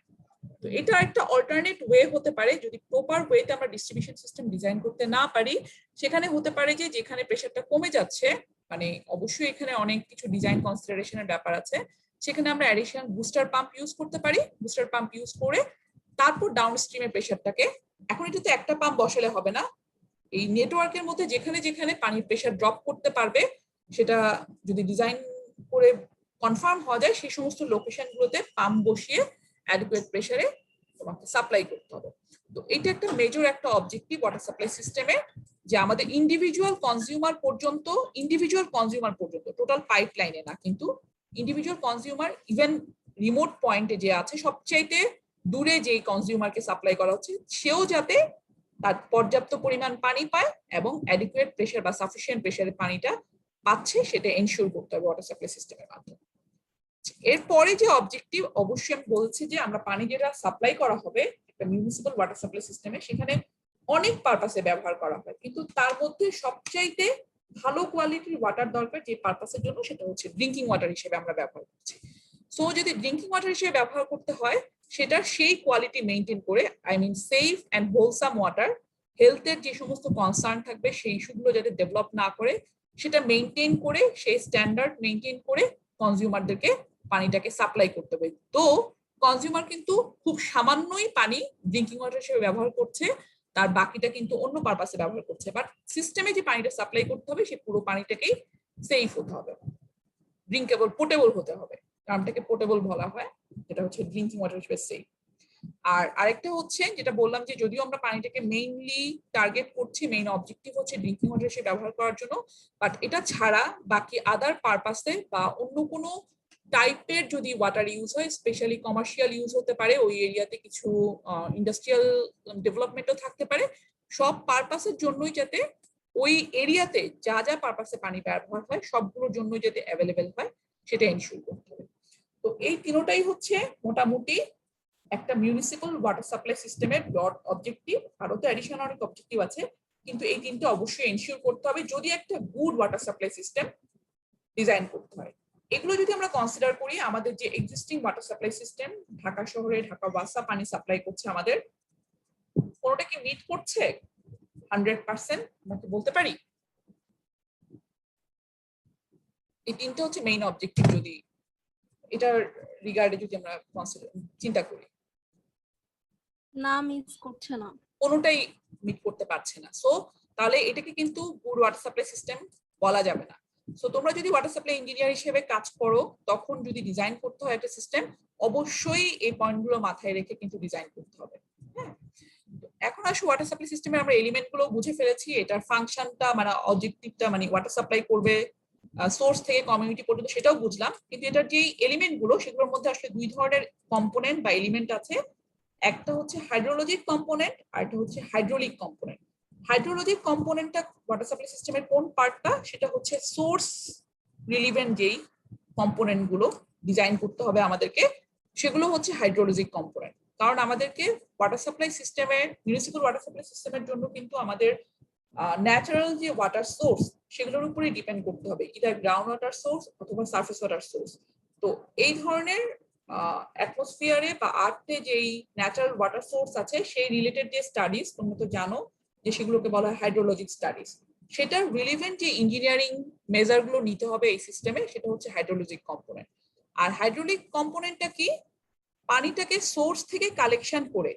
তো এটা একটা অল্টারনেট ওয়ে হতে পারে, যদি প্রপার ওয়েতে আমরা ডিস্ট্রিবিউশন সিস্টেম ডিজাইন করতে না পারি। সেখানে হতে পারে যে যেখানে প্রেসারটা কমে যাচ্ছে, মানে অবশ্যই এখানে অনেক কিছু ডিজাইন কনসিডারেশনের ব্যাপার আছে, সেখানে আমরা অ্যাডিশনাল বুস্টার পাম্প ইউজ করতে পারি। বুস্টার পাম্প ইউজ করে তারপর ডাউন স্ট্রিমের প্রেসারটাকে, এখন এটাতে একটা পাম্প বসালে হবে না, এই নেটওয়ার্কের মধ্যে যেখানে যেখানে পানির প্রেসার ড্রপ করতে পারবে সেটা যদি ডিজাইন করে কনফার্ম হওয়া যায়, সেই সমস্ত লোকেশনগুলোতে পাম্প বসিয়ে অ্যাডিকুয়েট প্রেসারে তোমাকে সাপ্লাই করতে হবে। তো এটা একটা মেজর একটা অবজেক্টিভ ওয়াটার সাপ্লাই সিস্টেমে, যে আমাদের ইন্ডিভিজুয়াল কনজিউমার পর্যন্ত, টোটাল পাইপলাইনে না, কিন্তু ইন্ডিভিজুয়াল কনজিউমার, ইভেন রিমোট পয়েন্টে যে আছে সবচাইতে দূরে যেই কনজিউমারকে সাপ্লাই করা হচ্ছে, সেও যাতে তার পর্যাপ্ত পরিমাণ পানি পায় এবং অ্যাডিকুয়েট প্রেসার বা সাফিসিয়েন্ট প্রেসারে পানিটা পাচ্ছে, সেটা এনশিওর করতে হবে ওয়াটার সাপ্লাই সিস্টেমের মাধ্যমে। এরপরে যে অবজেক্টিভ, অবশ্যই আমি বলছি যে আমরা পানি যেটা সাপ্লাই করা হবে একটা মিউনিসিপাল ওয়াটার সাপ্লাই সিস্টেমে, সেখানে অনেক পারপাসে ব্যবহার করা হয়, কিন্তু তার মধ্যে সবচাইতে ভালো কোয়ালিটির ওয়াটার দরকার যে পারপাসের জন্য, সেটা হচ্ছে ড্রিঙ্কিং ওয়াটার হিসেবে আমরা ব্যবহার করছি। সো যদি ড্রিঙ্কিং ওয়াটার হিসেবে ব্যবহার করতে হয়, সেটা সেই কোয়ালিটি মেনটেন করে, I mean safe and wholesome water, হেলথের যে সমস্ত কনসার্ন থাকবে সেই ইস্যুগুলো যাতে ডেভেলপ না করে, সেটা মেনটেন করে, সেই স্ট্যান্ডার্ড মেনটেন করে কনজিউমারদেরকে পানিটাকে সাপ্লাই করতে হবে। তো কনজিউমার কিন্তু খুব সামান্যই পানি ড্রিঙ্কিং ওয়াটার হিসেবে ব্যবহার করছে, তার বাকিটা কিন্তু অন্য পারপাসে ব্যবহার করছে। বাট সিস্টেমে যে পানিটা সাপ্লাই করতে হবে সেই পুরো পানিটাকেই সেফ হতে হবে, ড্রিঙ্কেবল, পোর্টেবল হতে হবে। টার্মটাকে পোর্টেবল বলা হয়, যেটা হচ্ছে ড্রিঙ্কিং ওয়াটার হিসেবে সেফ। আর আরেকটা হচ্ছে যেটা বললাম যে যদিও আমরা পানিটাকে মেইনলি টার্গেট করছি, মেইন অবজেক্টিভ হচ্ছে ড্রিঙ্কিং ওয়াটার হিসেবে ব্যবহার করার জন্য, বাট এটা ছাড়া বাকি আদার পারপাসে বা অন্য কোনো টাইপের যদি ওয়াটার ইউজ হয়, স্পেশালি কমার্শিয়াল ইউজ হতে পারে, ওই এরিয়াতে কিছু ইন্ডাস্ট্রিয়াল ডেভেলপমেন্টও থাকতে পারে, সব পারপাসের জন্যই যাতে ওই এরিয়াতে যা যা পারপাসে পানি ব্যবহার হয় সবগুলোর জন্যই যাতে অ্যাভেলেবেল হয়, সেটা এনশিওর করতে হবে। তো এই তিনটাই হচ্ছে মোটামুটি একটা মিউনিসিপাল ওয়াটার সাপ্লাই সিস্টেমের ব্রড অবজেক্টিভ। আরো তো অ্যাডিশনাল অনেক অবজেক্টিভ আছে, কিন্তু এই তিনটা অবশ্যই এনশিওর করতে হবে যদি একটা good water supply system design করতে হয়। এগুলো যদি আমরা কনসিডার করি, আমাদের যে existing water supply system, Dhaka শহরে ঢাকা ওয়াসা পানি সাপ্লাই করছে আমাদের, কোনোটা কি মিট করছে 100%? আমরা বলতে পারি এই তিনটা হচ্ছে মেইন অবজেক্টিভ যদি এটার রিগার্ডে যদি আমরা চিন্তা করি, না মিস করছে না, কোনোটাই মিট করতে পারছে না। সো তাহলে এটাকে কিন্তু গুড ওয়াটার সাপ্লাই সিস্টেম বলা যাবে না। সো তোমরা যদি ওয়াটার সাপ্লাই ইঞ্জিনিয়ার হিসেবে কাজ করো, তখন যদি ডিজাইন করতে হয় একটা সিস্টেম, অবশ্যই এই পয়েন্টগুলো মাথায় রেখে কিন্তু ডিজাইন করতে হবে। হ্যাঁ, এখন আসলে ওয়াটার সাপ্লাই সিস্টেমে আমরা এলিমেন্ট গুলো বুঝে ফেলেছি, এটার ফাংশনটা মানে অবজেক্টিভটা, মানে ওয়াটার সাপ্লাই করবে সোর্স থেকে কমিউনিটি পর্যন্ত, সেটাও বুঝলাম। কিন্তু এটার যে এলিমেন্ট গুলো, সেগুলোর মধ্যে আসলে দুই ধরনের কম্পোনেন্ট বা এলিমেন্ট আছে। একটা হচ্ছে হাইড্রোলজিক কম্পোনেন্ট, আর একটা হচ্ছে হাইড্রোলিক কম্পোনেন্ট। হাইড্রোলজিক কম্পোনেন্টটা ওয়াটার সাপ্লাই সিস্টেমের কোন পার্টটা, সেটা হচ্ছে সোর্স রিলিভেন্ট যেই কম্পোনেন্ট গুলো ডিজাইন করতে হবে আমাদেরকে, সেগুলো হচ্ছে হাইড্রোলজিক কম্পোনেন্ট। কারণ আমাদেরকে ওয়াটার সাপ্লাই সিস্টেমের, মিউনিসিপাল ওয়াটার সাপ্লাই সিস্টেমের জন্য কিন্তু আমাদের ন্যাচারাল যে ওয়াটার সোর্স সেগুলোর উপরে ডিপেন্ড করতে হবে, ইদার গ্রাউন্ড ওয়াটার সোর্স অথবা সারফেস ওয়াটার সোর্স। তো এই ধরনের অ্যাটমসফিয়ারে বা আর্থে যেই ন্যাচারাল ওয়াটার সোর্স আছে সেই রিলেটেড যে স্টাডিজ তোমরা তো জানো যে সেগুলোকে বলা হয় হাইড্রোলজিক স্টাডিজ, সেটার রিলেভেন্ট যে ইঞ্জিনিয়ারিং মেজারগুলো নিতে হবে এই সিস্টেমে, সেটা হচ্ছে হাইড্রোলজিক কম্পোনেন্ট। আর হাইড্রোলিক কম্পোনেন্টটা কি, পানিটাকে সোর্স থেকে কালেকশন করে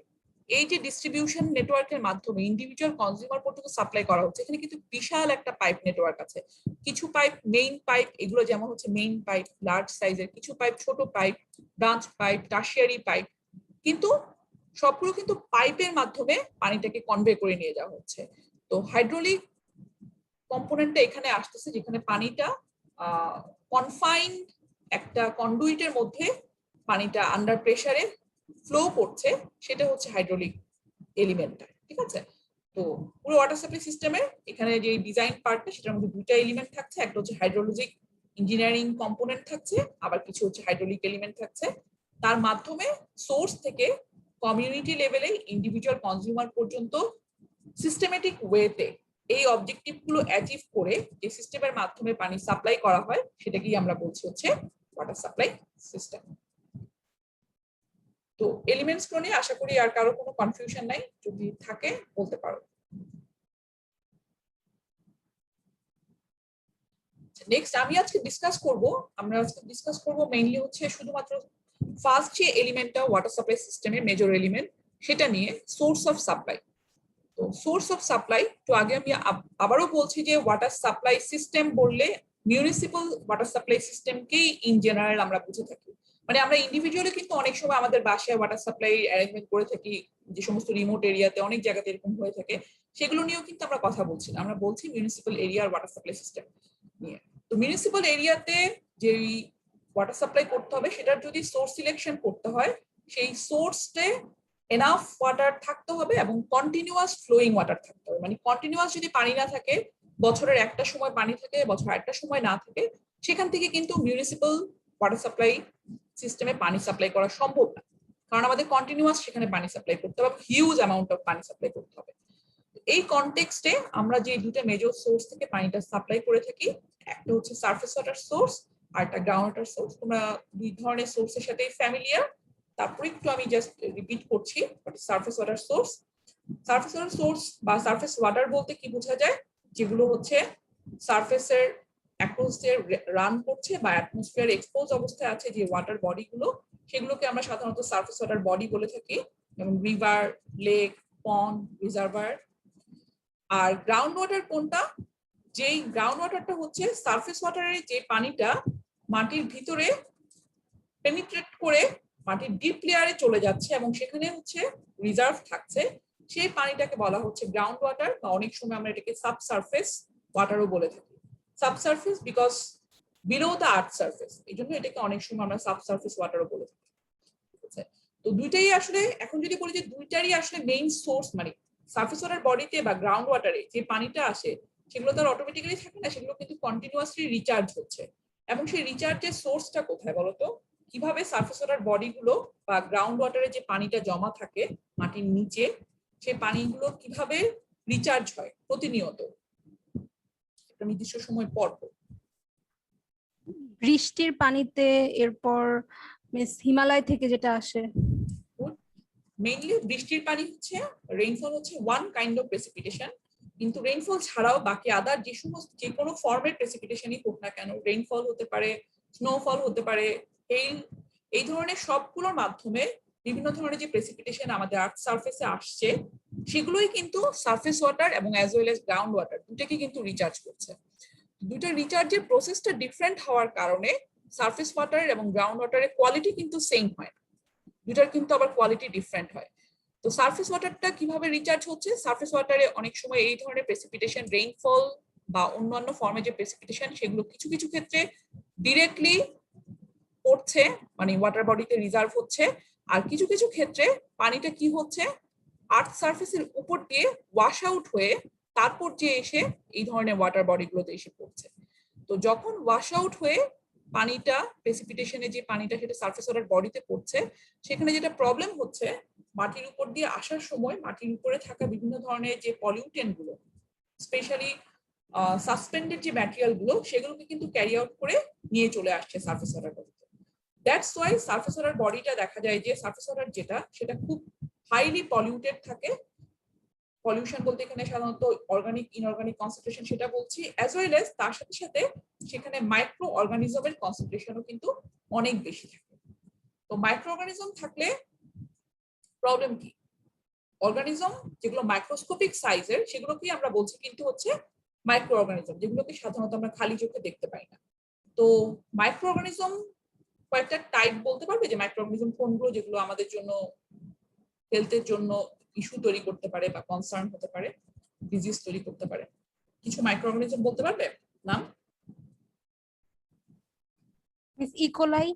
এই যে ডিস্ট্রিবিউশন নেটওয়ার্কের মাধ্যমে ইন্ডিভিজুয়াল কনজিউমার পর্যন্ত সাপ্লাই করা হচ্ছে, এখানে কিন্তু বিশাল একটা পাইপ নেটওয়ার্ক আছে। কিছু পাইপ মেইন পাইপ, এগুলো যেমন হচ্ছে মেইন পাইপ লার্জ সাইজের, কিছু পাইপ ছোট pipe, branch pipe, tertiary pipe, কিন্তু সবগুলো কিন্তু পাইপের মাধ্যমে পানিটাকে কনভে করে নিয়ে যাওয়া হচ্ছে। তো হাইড্রোলিক কম্পোনেন্টটা এখানে আসতেছে, যেখানে পানিটা কনফাইন্ড একটা কন্ডুইটের মধ্যে পানিটা আন্ডার প্রেসারে ফ্লো করছে, সেটা হচ্ছে হাইড্রোলিক এলিমেন্টটা। ঠিক আছে, তো পুরো ওয়াটার সাপ্লাই সিস্টেমে এখানে যে ডিজাইন পার্টটা, সেটার মধ্যে দুইটা এলিমেন্ট থাকছে, একটা হচ্ছে হাইড্রোলজিক ইঞ্জিনিয়ারিং কম্পোনেন্ট থাকছে, আবার কিছু হচ্ছে হাইড্রোলিক এলিমেন্ট থাকছে। তার মাধ্যমে সোর্স থেকে কমিউনিটি লেভেলে ইন্ডিভিজুয়াল কনজিউমার পর্যন্ত সিস্টেমেটিক ওয়েতে এই অবজেক্টিভ গুলো অ্যাচিভ করে যে সিস্টেমের মাধ্যমে পানি সাপ্লাই করা হয়, সেটাকেই আমরা বলছি হচ্ছে ওয়াটার সাপ্লাই সিস্টেম। তো এলিমেন্টস গুলো নিয়ে আশা করি আর কারো কোনো কনফিউশন নাই, যদি থাকে বলতে পারো। নেক্সট আমি আজকে আমরা আজকে ডিসকাস করব মেইনলি হচ্ছে শুধুমাত্র ফার্স্ট যে এলিমেন্টটা ওয়াটার সাপ্লাই সিস্টেমের মেজর এলিমেন্ট, সেটা নিয়ে সোর্স অফ সাপ্লাই। তো সোর্স অফ সাপ্লাই তো আগে আমি আবারও বলছি যে ওয়াটার সাপ্লাই সিস্টেম বললে মিউনিসিপাল ওয়াটার সাপ্লাই সিস্টেমকেই ইন জেনারেল আমরা বুঝে থাকি। মানে আমরা ইন্ডিভিজুয়ালি কিন্তু অনেক সময় আমাদের বাসায় ওয়াটার সাপ্লাই অ্যারেঞ্জমেন্ট করে থাকি, যে সমস্ত রিমোট এরিয়াতে অনেক জায়গাতে এরকম হয়ে থাকে, সেগুলো নিয়েও কিন্তু আমরা কথা বলছি না, আমরা বলছি মিউনিসিপাল এরিয়ার ওয়াটার সাপ্লাই সিস্টেম নিয়ে। তো মিউনিসিপাল এরিয়াতে যে ওয়াটার সাপ্লাই করতে হবে, সেটার যদি সোর্স সিলেকশন করতে হয়, সেই সোর্সে এনাফ ওয়াটার থাকতে হবে এবং কন্টিনিউয়াস ফ্লোয়িং ওয়াটার থাকতে হবে। মানে কন্টিনিউয়াস যদি পানি না থাকে, বছরের একটা সময় পানি থাকে, বছরের একটা সময় না থাকে, সেখান থেকে কিন্তু মিউনিসিপাল ওয়াটার সাপ্লাই সিস্টেমে পানি সাপ্লাই করা সম্ভব না, কারণ আমাদের কন্টিনিউয়াস সেখানে পানি সাপ্লাই করতে হবে, হিউজ অ্যামাউন্ট অফ পানি সাপ্লাই করতে হবে। এই কনটেক্সটে আমরা যে দুটো মেজর সোর্স থেকে পানিটা সাপ্লাই করে থাকি, একটা হচ্ছে সারফেস ওয়াটার সোর্স আর একটা গ্রাউন্ড ওয়াটার সোর্স। তোমরা দুই ধরনের সোর্সের সাথে ফ্যামিলিয়ার, তারপরে একটু আমি জাস্ট রিপিট করছি। Surface water source, surface water source বা সারফেস ওয়াটার বলতে কি বোঝা যায়, যেগুলো হচ্ছে সারফেসের অ্যাক্রস দিয়ে রান করছে বা অ্যাটমসফিয়ার এক্সপোজ অবস্থায় আছে যে ওয়াটার বডিগুলো, সেগুলোকে আমরা সাধারণত সারফেস ওয়াটার বডি বলে থাকি, যেমন রিভার, লেক, পন্ড, রিজার্ভার। আর গ্রাউন্ড ওয়াটার কোনটা, যেই গ্রাউন্ড ওয়াটারটা হচ্ছে সারফেস ওয়াটারের যে পানিটা মাটির ভিতরে পেনিট্রেট করে মাটির ডিপ লেয়ারে চলে যাচ্ছে এবং সেখানে হচ্ছে রিজার্ভ থাকছে, সেই পানিটাকে বলা হচ্ছে গ্রাউন্ড ওয়াটার, বা অনেক সময় আমরা এটাকে সাবসারফেস ওয়াটারও বলে থাকি। Subsurface because below the earth surface, এই জন্য এটাকে অনেক সময় আমরা সাবসারফেস ওয়াটারও বলে থাকি। ঠিক আছে, তো দুইটাই আসলে এখন যদি বলি যে দুইটারই আসলে মেইন সোর্স, মানে সারফেস ওয়াটার বডিতে বা গ্রাউন্ড ওয়াটারে যে পানিটা আসে, সেগুলো তো আর অটোমেটিক্যালি থাকে না, সেগুলো কিন্তু কন্টিনিউয়াসলি রিচার্জ হচ্ছে। এবং সেই রিচার্জের সোর্সটা কোথায় বলতো, কিভাবে সারফেস ওয়াটার বডিগুলো বা গ্রাউন্ড ওয়াটারে যে পানিটা জমা থাকে মাটির নিচে, সেই পানিগুলো কিভাবে রিচার্জ হয় প্রতিনিয়ত একটা নির্দিষ্ট সময় পর পর। বৃষ্টির পানিতে, এরপর হিমালয় থেকে যেটা আসে। মেইনলি বৃষ্টির পানি হচ্ছে, রেইনফল হচ্ছে ওয়ান কাইন্ড অফ প্রেসিপিটেশন, কিন্তু রেইনফল ছাড়াও বাকি আদার যে সমস্ত যে কোনো ফর্মের প্রেসিপিটেশনই হোক না কেন, রেইনফল হতে পারে, স্নোফল হতে পারে, হেইল, এই ধরনের সবগুলোর মাধ্যমে বিভিন্ন ধরনের যে প্রেসিপিটেশন আমাদের আর্থ সারফেসে আসছে, সেগুলোই কিন্তু সারফেস ওয়াটার এবং as well as ground water দুটোকে কিন্তু রিচার্জ করছে। দুটো রিচার্জের প্রসেসটা ডিফারেন্ট হওয়ার কারণে সারফেস ওয়াটার এবং গ্রাউন্ড ওয়াটারের কোয়ালিটি কিন্তু সেম হয় না, দুটার কিন্তু আবার কোয়ালিটি ডিফারেন্ট হয়। তো সারফেস ওয়াটারটা কিভাবে রিচার্জ হচ্ছে, সারফেস ওয়াটারে অনেক সময় এই ধরনের প্রেসিপিটেশন, রেইনফল বা অন্যান্য ফর্মে যে প্রেসিপিটেশন, সেগুলো কিছু কিছু ক্ষেত্রে ডিরেক্টলি পড়ছে, মানে ওয়াটার বডিতে রিজার্ভ হচ্ছে, আর কিছু কিছু ক্ষেত্রে পানিটা কি হচ্ছে আর্থ সারফেসের উপর দিয়ে ওয়াশ আউট হয়ে তারপর যে এসে এই ধরনের ওয়াটার বডিগুলোতে এসে পড়ছে। তো যখন ওয়াশ আউট হয়ে পানিটা প্রেসিপিটেশনে যে পানিটা সেটা সারফেস ওয়াটার বডিতে পড়ছে, সেখানে যেটা প্রবলেম হচ্ছে, মাটির উপর দিয়ে আসার সময় মাটির উপরে থাকা বিভিন্ন ধরনের যে পলিউটেন্ট গুলো, স্পেশালি সাসপেন্ডেড যে ম্যাটেরিয়াল গুলো, সেগুলোকে কিন্তু ক্যারি আউট করে নিয়ে চলে আসছে সারফেস ওয়াটার বডিতে। দ্যাটস ওয়াই সারফেস ওয়াটার বডিটা দেখা যায় যে সারফেস ওয়াটার যেটা, সেটা খুব হাইলি পলিউটেড থাকে। পলিউশন বলতে এখানে সাধারণত অর্গানিক ইনঅর্গানিক কনসেন্ট্রেশন সেটা বলছি, অ্যাজ ওয়েল এজ তার সাথে সাথে সেখানে মাইক্রো অর্গানিজমের কনসেন্ট্রেশনও কিন্তু অনেক বেশি থাকে। তো মাইক্রো অর্গানিজম থাকলে প্রবলেম কি, অর্গানিজম যেগুলো মাইক্রোস্কোপিক সাইজের সেগুলোকেই আমরা বলছি কিন্তু হচ্ছে মাইক্রো অর্গানিজম, যেগুলোকে সাধারণত আমরা খালি চোখে দেখতে পাই না। তো মাইক্রো অর্গানিজম কয়েকটা টাইপ বলতে পারবে যে মাইক্রো অর্গানিজম কোনগুলো যেগুলো আমাদের জন্য হেলথের জন্য ইস্যু তৈরি করতে পারে বা কনসার্ন হতে পারে, ডিজিজ তৈরি করতে পারে? কিছু মাইক্রো অর্গানিজম বলতে পারবে নাম? মিস ইকোলাই,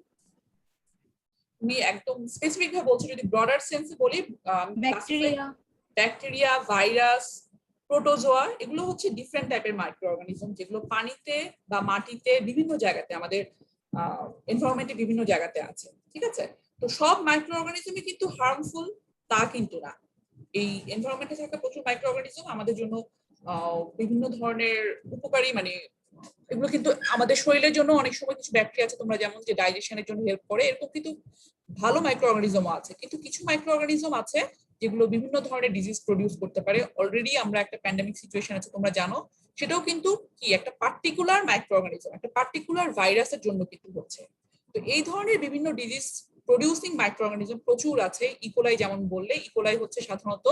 তুমি একদম স্পেসিফিক ভাবে বলছো, যদি ব্রডার সেন্সে বলি ব্যাকটেরিয়া, ব্যাকটেরিয়া, ভাইরাস, প্রোটোজোয়া, এগুলো হচ্ছে ডিফারেন্ট টাইপের মাইক্রো অর্গানিজম যেগুলো পানিতে বা মাটিতে বিভিন্ন জায়গাতে আমাদের এনভায়রনমেন্টে বিভিন্ন জায়গাতে আছে, ঠিক আছে? তো সব মাইক্রো অর্গানিজমই কিন্তু হার্মফুল তা কিন্তু না। এই এনভায়রনমেন্টে থাকা প্রচুর মাইক্রো অর্গানিজম আমাদের জন্য বিভিন্ন ধরনের উপকারী, মানে এগুলো কিন্তু আমাদের শরীরের জন্য অনেক সময় কিছু ব্যাকটেরিয়া আছে তোমরা যেমন যে ডাইজেশনের জন্য হেল্প করে, এরকম কিন্তু ভালো মাইক্রো অর্গানিজমও আছে। কিন্তু কিছু মাইক্রো অর্গানিজম আছে যেগুলো বিভিন্ন ধরনের ডিজিজ প্রডিউস করতে পারে। অলরেডি আমরা একটা প্যান্ডেমিক সিচুয়েশন আছে তোমরা জানো, সেটাও কিন্তু কি একটা পার্টিকুলার মাইক্রো অর্গানিজম, একটা পার্টিকুলার ভাইরাসের জন্য কিন্তু হচ্ছে। তো এই ধরনের বিভিন্ন ডিজিজ প্রডিউসিং মাইক্রো অর্গানিজম প্রচুর আছে। ইকোলাই যেমন বললে, ইকোলাই হচ্ছে সাধারণত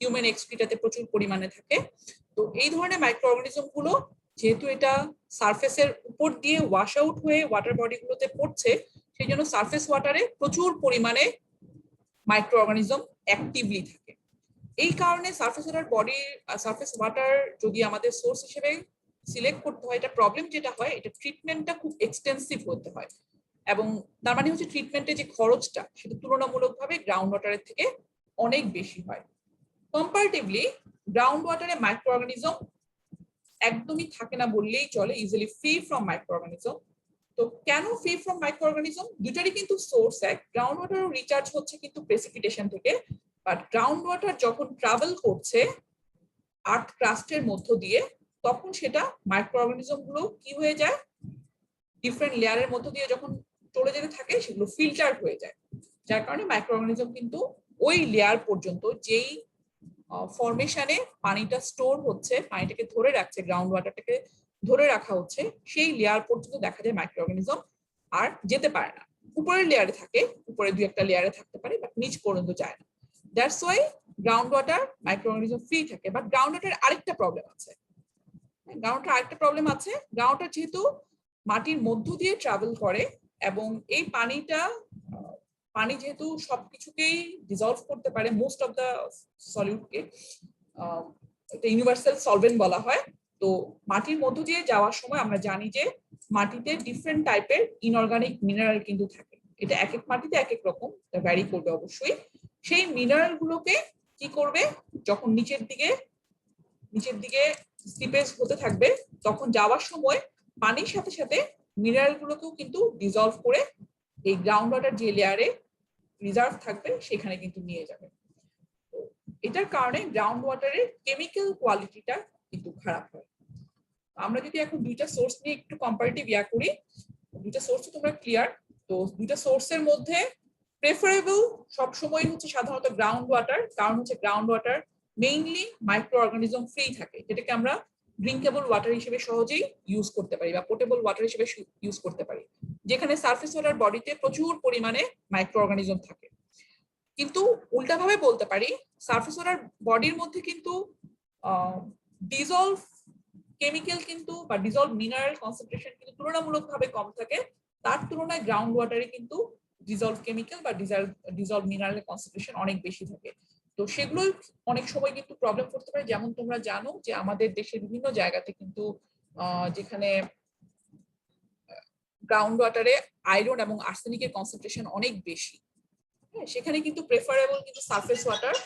হিউম্যান এক্সক্রিটাতে প্রচুর পরিমাণে থাকে। তো এই ধরনের মাইক্রো অর্গানিজম গুলো যেহেতু এটা সারফেসের উপর দিয়ে ওয়াশ আউট হয়ে ওয়াটার বডিগুলোতে পড়ছে, সেই জন্য সারফেস ওয়াটারে প্রচুর পরিমাণে মাইক্রো অর্গানিজম অ্যাক্টিভলি থাকে। এই কারণে surface water body, surface water যদি আমাদের সোর্স হিসেবে সিলেক্ট করতে হয়, এটা প্রবলেম যেটা হয়, এটা ট্রিটমেন্টটা খুব এক্সটেন্সিভ হতে হয়, এবং তার মানে হচ্ছে ট্রিটমেন্টের যে খরচটা সেটা তুলনামূলকভাবে গ্রাউন্ড ওয়াটারের থেকে অনেক বেশি হয়। কম্পারেটিভলি গ্রাউন্ড ওয়াটারে মাইক্রো অর্গানিজম একদমই থাকে না বললেই চলে, easily free from micro organism. তো কেন ফ্রি ফ্রম মাইক্রো অর্গানিজম? দুটারই কিন্তু সোর্স এক। গ্রাউন্ড ওয়াটারও রিচার্জ হচ্ছে কিন্তু প্রেসিপিটেশন থেকে, বাট গ্রাউন্ড ওয়াটার যখন ট্রাভেল করছে আর্থ ক্রাস্টের মধ্য দিয়ে, তখন সেটা মাইক্রো অর্গানিজম গুলো কি হয়ে যায়, ডিফারেন্ট লেয়ারের মধ্য দিয়ে যখন চলে যেতে থাকে সেগুলো ফিল্টার হয়ে যায়, যার কারণে মাইক্রো অর্গানিজম কিন্তু ওই লেয়ার পর্যন্ত, যেই ফরমেশনে পানিটা স্টোর হচ্ছে, পানিটাকে ধরে রাখছে, গ্রাউন্ড ওয়াটারটাকে ধরে রাখা হচ্ছে, সেই লেয়ার পর্যন্ত দেখা যায় মাইক্রো অর্গানিজম আর যেতে পারে না। উপরের লেয়ারে থাকে, উপরে দুই একটা লেয়ারে থাকতে পারে, বাট নিচ পর্যন্ত যায় না। That's why ground water micro organism free থাকে। বাট গ্রাউন্ড ওয়াটার আরেকটা প্রবলেম আছে, গ্রাউন্ড ওয়াটার যেহেতু মাটির মধ্য দিয়ে ট্রাভেল করে, এবং এই পানি যেহেতু সবকিছুকেই ডিজলভ করতে পারে, মোস্ট অফ দা সলিউটকে এটা ইউনিভার্সাল সলভেন্ট বলা হয়। তো মাটির মধ্য দিয়ে যাওয়ার সময় আমরা জানি যে মাটিতে ডিফারেন্ট টাইপের ইনঅর্গানিক মিনারেল কিন্তু থাকে। এটা এক এক মাটিতে এক এক রকম ভ্যারি করবে অবশ্যই। সেই মিনারেল গুলোকে কি করবে, যখন নিচের দিকে স্লিপেজ হতে থাকবে, তখন যাওয়ার সময় পানির সাথে সাথে মিনারেল গুলোকেও কিন্তু ডিজলভ করে এই গ্রাউন্ড ওয়াটার যে লেয়ারে রিজার্ভ থাকবে সেখানে কিন্তু নিয়ে যাবে। এটার কারণে গ্রাউন্ড ওয়াটারের কেমিক্যাল কোয়ালিটিটা কিন্তু খারাপ হয়। আমরা যদি এখন দুইটা সোর্স নিয়ে একটু কম্পারেটিভ করি, দুইটা সোর্স তোমরা ক্লিয়ার। তো দুইটা সোর্সের মধ্যে প্রেফারেবল সবসময় হচ্ছে সাধারণত গ্রাউন্ড ওয়াটার, কারণ হচ্ছে ground water mainly micro organism free থাকে, যেটাকে আমরা ড্রিঙ্কেবল ওয়াটার হিসেবে সহজেই ইউজ করতে পারি বা পোর্টেবল ওয়াটার হিসেবে ইউজ করতে পারি, যেখানে সারফেস ওয়াটার বডিতে প্রচুর পরিমাণে মাইক্রো অর্গানিজম থাকে। কিন্তু উল্টাভাবে বলতে পারি, সারফেস ওয়াটার বডির মধ্যে কিন্তু ডিজলভ কেমিক্যাল কিন্তু বা ডিজলভ মিনারেল কনসেন্ট্রেশন কিন্তু তুলনামূলকভাবে কম থাকে। তার তুলনায় গ্রাউন্ড ওয়াটারে কিন্তু ডিজলভ কেমিক্যাল বা ডিজলভ মিনারেল কনসেন্ট্রেশন অনেক বেশি থাকে। তো সেগুলো অনেক সময় কিন্তু প্রবলেম করতে পারে। যেমন তোমরা জানো যে আমাদের দেশের বিভিন্ন জায়গাতে কিন্তু যেখানে গ্রাউন্ড ওয়াটারে আয়রন এবং আর্সেনিকের কনসেন্ট্রেশন অনেক বেশি, সেখানে কিন্তু প্রেফারেবল কিন্তু সারফেস ওয়াটার,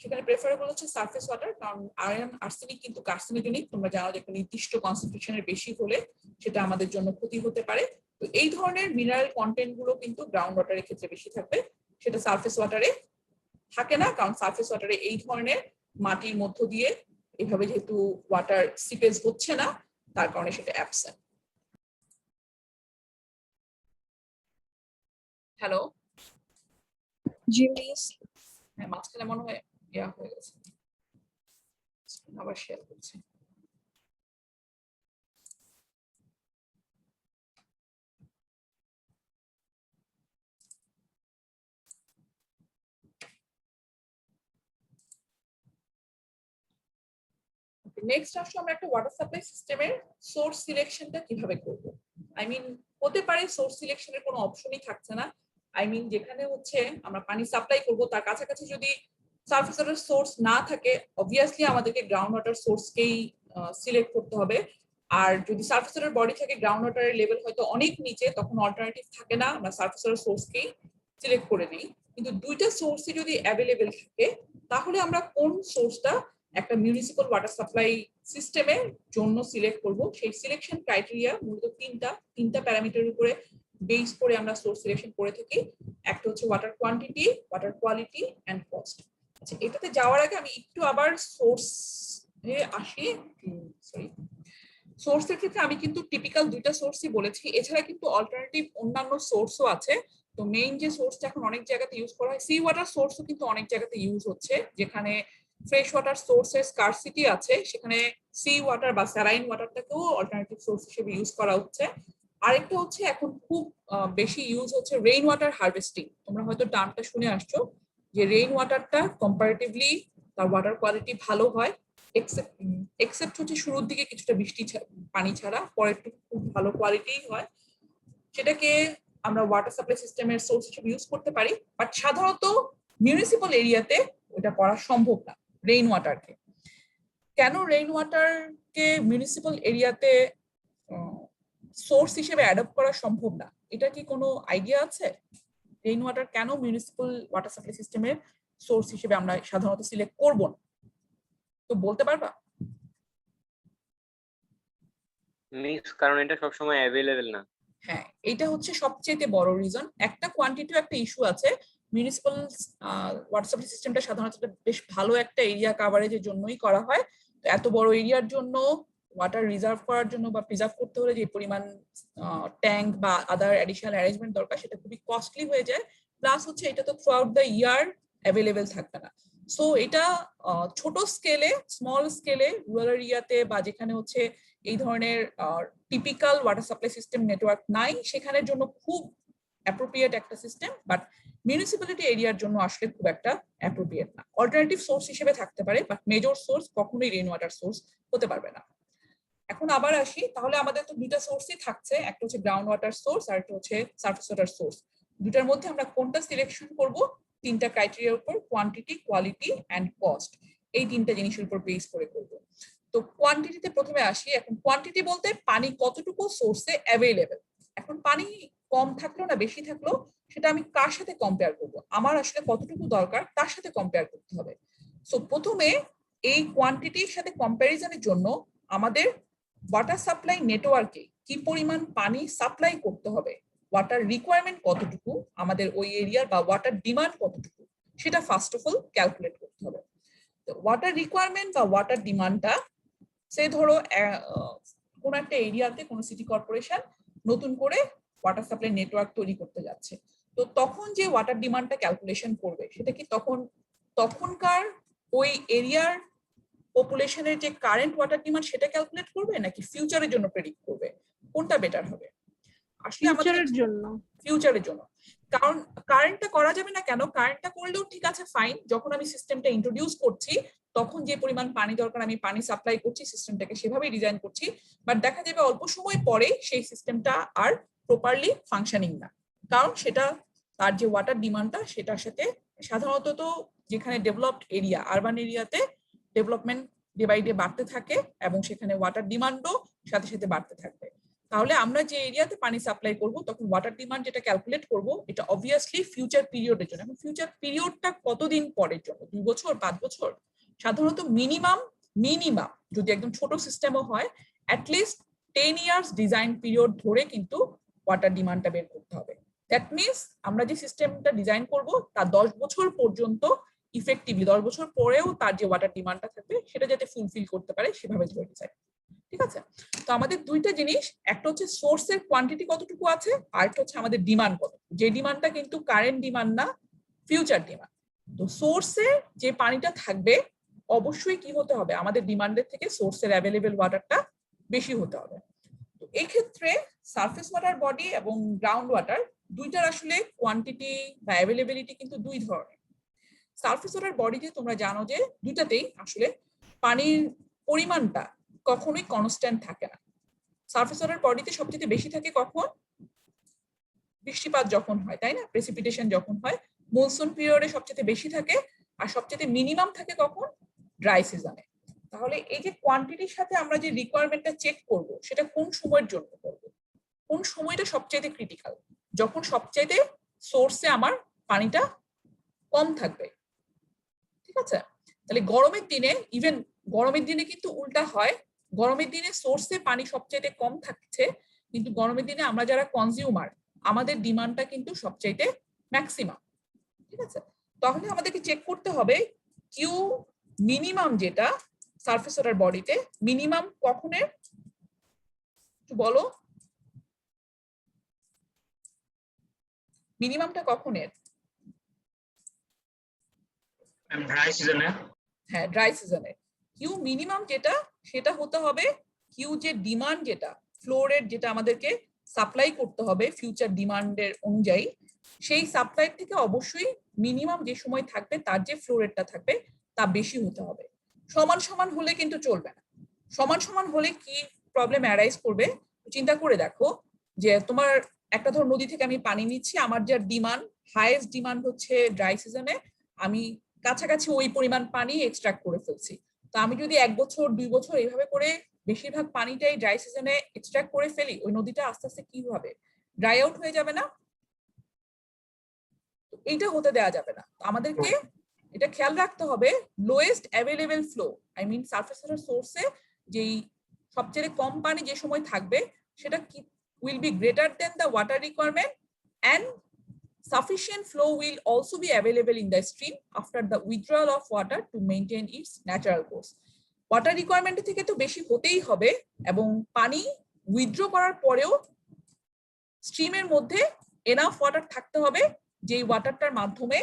সেখানে প্রেফারেবল হচ্ছে সারফেস ওয়াটার, কারণ আয়রন আর্সেনিক কিন্তু কার্সিনোজেনিক। তোমরা জানো যে একটা নির্দিষ্ট কনসেন্ট্রেশনের বেশি হলে সেটা আমাদের জন্য ক্ষতি হতে পারে। তো এই ধরনের মিনারেল কন্টেন্ট গুলো কিন্তু গ্রাউন্ড ওয়াটারের ক্ষেত্রে বেশি থাকবে, সেটা সারফেস ওয়াটারে থাকে না, কারণ সারফেস ওয়াটারে এই ধরনের মাটির মধ্য দিয়ে এভাবে যেহেতু ওয়াটার সিপেজ হচ্ছে না, তার কারণে সেটা অ্যাবসেন্ট। হ্যালো, জি মিস। হ্যাঁ, মাঝখানে মনে হয় ইয়া হয়ে গেছে, আবার শেয়ার করছি। নেক্সট আসলে আমরা একটা ওয়াটার সাপ্লাই সিস্টেমের সোর্স সিলেকশনটা কিভাবে করব। আই মিন হতে পারে সোর্স সিলেকশনের কোনো অপশনই থাকছে না। আই মিন যেখানে হচ্ছে আমরা পানি সাপ্লাই করব তার কাছাকাছি যদি সারফেস ওয়াটার সোর্স না থাকে, অবভিয়াসলি আমাদেরকে গ্রাউন্ড ওয়াটার সোর্সকেই সিলেক্ট করতে হবে। আর যদি সারফেস ওয়াটার বডি থাকে গ্রাউন্ড ওয়াটারের লেভেল হয়তো অনেক নিচে, তখন অল্টারনেটিভ থাকে না, আমরা সারফেস ওয়াটার সোর্সকেই সিলেক্ট করে নিই। কিন্তু দুইটা সোর্সই যদি অ্যাভেলেবেল থাকে তাহলে আমরা কোন সোর্সটা একটা মিউনিসিপাল ওয়াটার সাপ্লাই সিস্টেমের জন্য সিলেক্ট করব, সেই সিলেকশন ক্রাইটেরিয়া মূলত তিনটা প্যারামিটারের উপরে বেস করে আমরা সোর্স সিলেকশন করে থাকি। একটা হচ্ছে water quantity, water quality and cost. আচ্ছা, এটাতে যাওয়ার আগে আমি একটু আবার সোর্স এ আসি। সরি, সোর্সের ক্ষেত্রে আমি কিন্তু টিপিক্যাল দুইটা সোর্সই বলেছি, এছাড়া কিন্তু অল্টারনেটিভ অন্যান্য সোর্সও আছে। তো মেইন যে সোর্সটা এখন অনেক জায়গাতে ইউজ করা হয়, সি ওয়াটার সোর্সও কিন্তু অনেক জায়গাতে ইউজ হচ্ছে। যেখানে ফ্রেশ ওয়াটার সোর্সের স্কারসিটি আছে সেখানে সি ওয়াটার বা স্যালাইন ওয়াটারটাকেও অল্টারনেটিভ সোর্স হিসেবে ইউজ করা হচ্ছে। আরেকটা হচ্ছে এখন খুব বেশি ইউজ হচ্ছে রেইন ওয়াটার হারভেস্টিং। তোমরা হয়তো টার্মটা শুনে আসছো যে রেইন ওয়াটারটা কম্পারেটিভলি তার ওয়াটার কোয়ালিটি ভালো হয়, এক্সেপ্ট হচ্ছে শুরুর দিকে কিছুটা বৃষ্টি পানি ছাড়া, পরে একটু খুব ভালো কোয়ালিটি হয়। সেটাকে আমরা ওয়াটার সাপ্লাই সিস্টেমের সোর্স হিসেবে ইউজ করতে পারি, বাট সাধারণত মিউনিসিপাল এরিয়াতে ওটা করা সম্ভব না রেইন ওয়াটারকে। কেন রেইন ওয়াটারকে মিউনিসিপাল এরিয়াতে সোর্স হিসেবে অ্যাডপ্ট করা সম্ভব না, এটা কি কোনো আইডিয়া আছে? রেইন ওয়াটার কেন মিউনিসিপাল ওয়াটার সাপ্লাই সিস্টেমের সোর্স হিসেবে আমরা সাধারণত সিলেক্ট করব না, তো বলতে পারবা? মিক্স, কারণ এটা সবসময় অ্যাভেলেবেল না। হ্যাঁ, এটা হচ্ছে সবচেয়ে বড় রিজন। একটা কোয়ান্টিটিও একটা ইস্যু আছে। মিউনিসিপাল ওয়াটার সাপ্লাই সিস্টেমটা সাধারণত বেশ ভালো একটা এরিয়া কাভারেজের জন্যই করা হয়। তো এত বড় এরিয়ার জন্য ওয়াটার রিজার্ভ করার জন্য বা প্রিজার্ভ করতে হলে যে পরিমাণ ট্যাঙ্ক বা আদার অ্যাডিশনাল অ্যারেঞ্জমেন্ট দরকার সেটা খুবই কস্টলি হয়ে যায়। প্লাস হচ্ছে এটা তো through out the year available থাকবে না। সো এটা ছোট স্কেলে, স্মল স্কেলে রুরাল এরিয়াতে বা যেখানে হচ্ছে এই ধরনের typical water supply system network নাই সেখানের জন্য খুব অ্যাপ্রোপ্রিয়েট একটা সিস্টেম, বাট মিউনিসিপ্যালিটি এরিয়ার জন্য আসলে খুব একটা অ্যাপ্রোপ্রিয়েট না। অল্টারনেটিভ সোর্স হিসেবে থাকতে পারে, বাট মেজর সোর্স কখনোই রেইন ওয়াটার সোর্স হতে পারবে না। এখন আবার আসি, তাহলে আমাদের তো দুইটা সোর্সই থাকছে, একটা হচ্ছে গ্রাউন্ড ওয়াটার সোর্স আর একটা হচ্ছে সারফেস ওয়াটার সোর্স। দুটার মধ্যে আমরা কোনটা সিলেকশন করব? তিনটা ক্রাইটেরিয়ার উপর, কোয়ান্টিটি, কোয়ালিটি এন্ড কস্ট, এই তিনটা জিনিসের উপর বেস করে করব। তো কোয়ান্টিটিতে প্রথমে আসি। এখন কোয়ান্টিটি বলতে পানি কতটুকু সোর্সে অ্যাভেলেবেল। এখন পানি কম থাকলো না বেশি থাকলো সেটা আমি কার সাথে কম্পেয়ার করব? আমার আসলে কতটুকু দরকার তার সাথে কম্পেয়ার করতে হবে। সো প্রথমে এই কোয়ান্টিটির সাথে কম্প্যারিজনের জন্য আমাদের ওয়াটার সাপ্লাই নেটওয়ার্কে কি পরিমাণ পানি সাপ্লাই করতে হবে, ওয়াটার রিকোয়ারমেন্ট কতটুকু আমাদের ওই এরিয়ার বা ওয়াটার ডিমান্ড কতটুকু, সেটা ফার্স্ট অফ অল ক্যালকুলেট করতে হবে। তো ওয়াটার রিকোয়ারমেন্ট বা ওয়াটার ডিমান্ডটা, সে ধরো কোন একটা এরিয়াতে কোন সিটি কর্পোরেশন নতুন করে ওয়াটার সাপ্লাই নেটওয়ার্ক তৈরি করতে যাচ্ছে, তো তখন যে ওয়াটার ডিমান্ডটা ক্যালকুলেশন করবে সেটা কি তখনকার ওই এরিয়ার পপুলেশনের যে কারেন্ট ওয়াটার ডিমান্ড সেটা ক্যালকুলেট করবে নাকি ফিউচারের জন্য প্রেডিক্ট করবে? কোনটা বেটার হবে? আসলে আমাদের ফিউচারের জন্য। কারণ কারেন্টটা করা যাবে না কেন? কারেন্টটা করলেও ঠিক আছে, ফাইন, যখন আমি সিস্টেমটা ইন্ট্রোডিউস করছি তখন যে পরিমাণ পানি দরকার আমি পানি সাপ্লাই করছি, সিস্টেমটাকে সেভাবেই ডিজাইন করছি, বাট দেখা যাবে অল্প সময় পরে সেই সিস্টেমটা আর প্রপারলি ফাংশনিং না, কারণ সেটা তার যে ওয়াটার ডিমান্ডটা সেটার সাথে, সাধারণত তো যেখানে ডেভেলপড এরিয়া, আরবান এরিয়াতে ডেভেলপমেন্ট ডে বাই ডে বাড়তে থাকে এবং সেখানে ওয়াটার ডিমান্ডও সাথে সাথে বাড়তে থাকবে। তাহলে আমরা যে এরিয়াতে পানি সাপ্লাই করব তখন ওয়াটার ডিমান্ড যেটা ক্যালকুলেট করব এটা অবভিয়াসলি ফিউচার পিরিয়ডের জন্য। এখন ফিউচার পিরিয়ডটা কতদিন পরের জন্য? 2 বছর, 5 বছর? সাধারণত মিনিমাম যদি একদম ছোট সিস্টেমও হয় অ্যাটলিস্ট 10 ইয়ার্স ডিজাইন পিরিয়ড ধরে কিন্তু ওয়াটার ডিমান্ডটা বের করতে হবে। দ্যাট মিনস আমরা যে সিস্টেমটা ডিজাইন করব তা 10 বছর পর্যন্ত ইফেক্টিভলি, 10 বছর পরেও তার যে ওয়াটার ডিমান্ডটা থাকবে সেটা যাতে ফুলফিল করতে পারে সেভাবে ধরে ডিজাইন। ঠিক আছে? তো আমাদের দুইটা জিনিস, একটা হচ্ছে সোর্সের কোয়ান্টিটি কতটুকু আছে, আর একটা হচ্ছে আমাদের ডিমান্ড কত। যে ডিমান্ডটা কিন্তু কারেন্ট ডিমান্ড না, ফিউচার ডিমান্ড। তো সোর্সে যে পানিটা থাকবে অবশ্যই কি হতে হবে, আমাদের ডিমান্ডের থেকে সোর্সের অ্যাভেলেবেল ওয়াটারটা বেশি হতে হবে। তো এই ক্ষেত্রে সারফেস ওয়াটার বডি এবং গ্রাউন্ড ওয়াটার দুইটার আসলে কোয়ান্টিটি বা অ্যাভেলেবিলিটি কিন্তু দুই ধরনের। সারফেস ওয়াটার বডিতে তোমরা জানো যে দুইটাতেই আসলে পানির পরিমাণটা কখনোই কনস্ট্যান্ট থাকে না। সারফেস ওয়াটার বডিতে সবচেয়ে বেশি থাকে কখন? বৃষ্টিপাত যখন হয়, তাই না? প্রেসিপিটেশন যখন হয়, মনসুন পিরিয়ডে সবচেয়ে বেশি থাকে, আর সবচেয়ে মিনিমাম থাকে কখন? ড্রাই সিজনে। তাহলে এই যে কোয়ান্টিটির সাথে আমরা যে রিকোয়ারমেন্টটা চেক করব, সেটা কোন সময়ের জন্য করব? কোন সময়টা সবচেয়ে ক্রিটিক্যাল? যখন সবচেয়ে সোর্সে আমার পানিটা কম থাকবে, ঠিক আছে? তাহলে গরমের দিনে, ইভেন গরমের দিনে কিন্তু উল্টা হয়, গরমের দিনে সোর্সে পানি সবচেয়ে কম থাকছে, কিন্তু গরমের দিনে আমরা যারা কনজিউমার, আমাদের ডিমান্ডটা কিন্তু সবচেয়ে ম্যাক্সিমাম, ঠিক আছে? তাহলে আমাদেরকে চেক করতে হবে কিউ মিনিমাম, যেটা সারফেস ওয়াটার বডিতে মিনিমাম কখনের, একটু বলো মিনিমামটা কখনের? ড্রাই সিজনে। হ্যাঁ, ড্রাই সিজনে কিউ মিনিমাম যেটা, সেটা হতে হবে কিউ যে ডিমান্ড, যেটা ফ্লো রেট, যেটা আমাদেরকে সাপ্লাই করতে হবে ফিউচার ডিমান্ডের অনুযায়ী, সেই সাপ্লাই থেকে অবশ্যই মিনিমাম যে সময় থাকবে তার যে ফ্লো রেটটা থাকবে তা বেশি হতে হবে। সমান সমান হলে কিন্তু চলবে না। সমান সমান হলে কি প্রবলেম অ্যারাইজ করবে? চিন্তা করে দেখো যে তোমার একটা ধর নদী থেকে আমি পানি নিচ্ছি, আমার যার ডিমান্ড, হাইয়েস্ট ডিমান্ড হচ্ছে ড্রাই সিজনে, আমি কাছাকাছি ওই পরিমাণ পানি এক্সট্রাক্ট করে ফেলছি। তো আমি যদি 1 বছর 2 বছর এইভাবে করে বেশিরভাগ পানিটাই ড্রাই সিজনে এক্সট্রাক্ট করে ফেলি, ওই নদীটা আস্তে আস্তে কি হবে? ড্রাই আউট হয়ে যাবে না? এইটা হতে দেওয়া যাবে না। আমাদেরকে এটা খেয়াল রাখতে হবে, lowest available flow, I mean surface water সোর্সে যেই সবচেয়ে কম পানি যে সময় থাকবে, সেটা কি will be greater than the water requirement, and sufficient flow will also be available in the stream after the withdrawal of water to maintain its natural course. Water requirement থেকে তো বেশি হতেই হবে, এবং পানি উইথড্র করার পরেও স্ট্রিমের মধ্যে এনাফ ওয়াটার থাকতে হবে, যেই ওয়াটারটার মাধ্যমে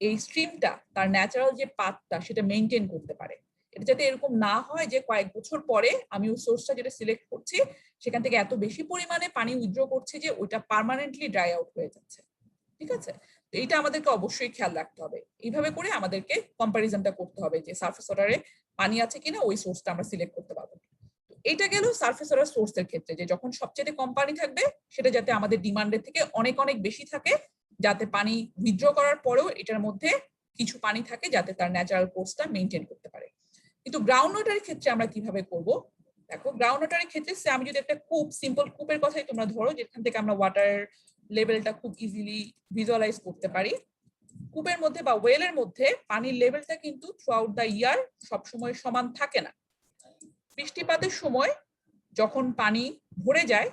এই স্ট্রিমটা তার ন্যাচারাল যে পাথটা সেটা মেনটেন করতে পারে। এটা যাতে এরকম না হয় যে কয়েক বছর পরে আমি ওই সোর্সটা যেটা সিলেক্ট করছি সেখান থেকে এত বেশি পরিমাণে পানি উইথড্র করছে যে ওইটা পার্মানেন্টলি ড্রাই আউট হয়ে যাচ্ছে, ঠিক আছে? তো এইটা আমাদেরকে অবশ্যই খেয়াল রাখতে হবে। এইভাবে করে আমাদেরকে কম্পারিজনটা করতে হবে যে সারফেস ওয়াটারে পানি আছে কিনা, ওই সোর্সটা আমরা সিলেক্ট করতে পারবো। এটা গেল সারফেস ওয়াটার সোর্সের ক্ষেত্রে, যে যখন সবচেয়ে কম পানি থাকবে সেটা যাতে আমাদের ডিমান্ডের থেকে অনেক অনেক বেশি থাকে, যাতে পানি উইথড্র করার পরেও এটার মধ্যে কিছু পানি থাকে যাতে তার ন্যাচারাল কোর্সটা মেনটেন করতে পারে। কিন্তু গ্রাউন্ড ওয়াটারের ক্ষেত্রে আমরা কিভাবে করব? দেখো, গ্রাউন্ড ওয়াটারের ক্ষেত্রে আমি যদি একটা কূপ, সিম্পল কূপের কথাই তোমরা ধরো, যেখান থেকে আমরা ওয়াটার লেভেলটা খুব ইজিলি ভিজুয়ালাইজ করতে পারি। কূপের মধ্যে বা ওয়েলের মধ্যে পানির লেভেলটা কিন্তু থ্রু আউট দ্য ইয়ার সবসময় সমান থাকে না। বৃষ্টিপাতের সময় যখন পানি ভরে যায়,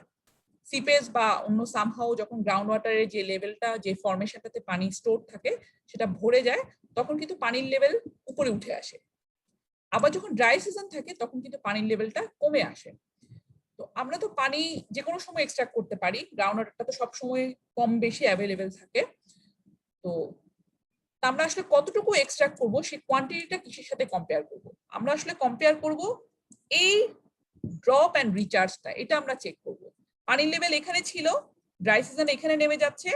সিপেজ বা অন্য সামহাও যখন গ্রাউন্ড ওয়াটারের যে লেভেলটা, যে ফরমেশনটাতে পানি স্টোর থাকে সেটা ভরে যায়, তখন কিন্তু পানির লেভেল উপরে উঠে আসে। আবার যখন ড্রাই সিজন থাকে তখন কিন্তু পানির লেভেলটা কমে আসে। তো আমরা তো পানি যে কোনো সময় এক্সট্রাক্ট করতে পারি, গ্রাউন্ড ওয়াটারটা তো সবসময় কম বেশি অ্যাভেলেবেল থাকে। তো আমরা আসলে কতটুকু এক্সট্রাক্ট করবো সেই কোয়ান্টিটিটা কিসের সাথে কম্পেয়ার করব? আমরা আসলে কম্পেয়ার করব এই ড্রপ অ্যান্ড রিচার্জটা, এটা আমরা চেক করব। পানির লেভেল এখানে ছিল, ড্রাই সিজনে এখানে নেমে যাচ্ছে,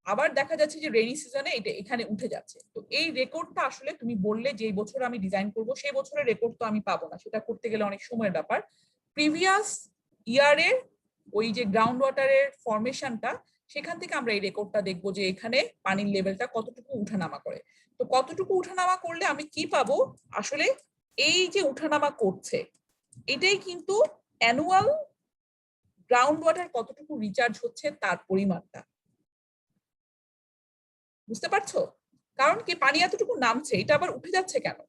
আবার দেখা যাচ্ছে যে রেইনি সিজনে এটা এখানে উঠে যাচ্ছে। তো এই রেকর্ডটা আসলে তুমি বললে যে বছর আমি ডিজাইন করব সেই বছরের রেকর্ড তো আমি পাবো না, সেটা করতে গেলে অনেক সময়ের ব্যাপার। প্রিভিয়াস ইয়ারের ওই যে গ্রাউন্ড ওয়াটারের ফরমেশনটা, সেখান থেকে আমরা এই রেকর্ডটা দেখবো যে এখানে পানির লেভেলটা কতটুকু উঠানামা করে। তো কতটুকু উঠানামা করলে আমি কি পাবো? আসলে এই যে উঠানামা করছে এটাই কিন্তু অ্যানুয়াল গ্রাউন্ড ওয়াটার কতটুকু রিচার্জ হচ্ছে তার পরিমাণটা। বুঝতে পারছো? কারণ কি পানি এতটুকু নামছে, এটা আবার উঠে যাচ্ছে কেন?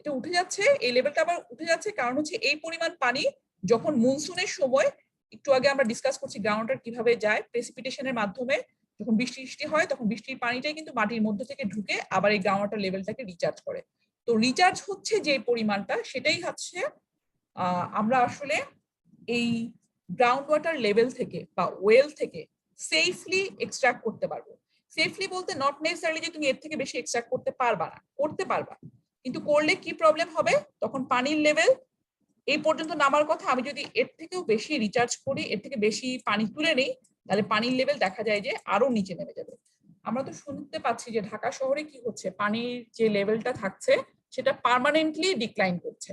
এটা উঠে যাচ্ছে, এই লেভেলটা আবার উঠে যাচ্ছে কারণ হচ্ছে এই পরিমাণ পানি যখন মনসুনের সময়, একটু আগে আমরা ডিসকাস করছি গ্রাউন্ড ওয়াটার কিভাবে যায়, প্রেসিপিটেশনের মাধ্যমে যখন বৃষ্টি হয় তখন বৃষ্টির পানিটাই কিন্তু মাটির মধ্যে থেকে ঢুকে আবার এই গ্রাউন্ড ওয়াটার লেভেলটাকে রিচার্জ করে। তো রিচার্জ হচ্ছে যে পরিমাণটা, সেটাই হচ্ছে আমরা আসলে এই গ্রাউন্ড ওয়াটার লেভেল থেকে বা ওয়েল থেকে সেফলি এক্সট্রাক্ট করতে পারবো। সেফলি বলতে নট নেসেসারিলি যে তুমি এর থেকে বেশি এক্সট্রাক্ট করতে পারবা না, করতে পারবা, কিন্তু করলে কি প্রবলেম হবে? তখন পানির লেভেল এই পর্যন্ত নামার কথা, আমি যদি এর থেকেও বেশি রিচার্জ করি, এর থেকে বেশি পানি তুলে নেই, তাহলে পানির লেভেল দেখা যায় যে আরো নিচে নেমে যাবে। আমরা তো শুনতে পাচ্ছি যে ঢাকা শহরে কি হচ্ছে, পানির যে লেভেলটা থাকছে সেটা পার্মানেন্টলি ডিক্লাইন করছে।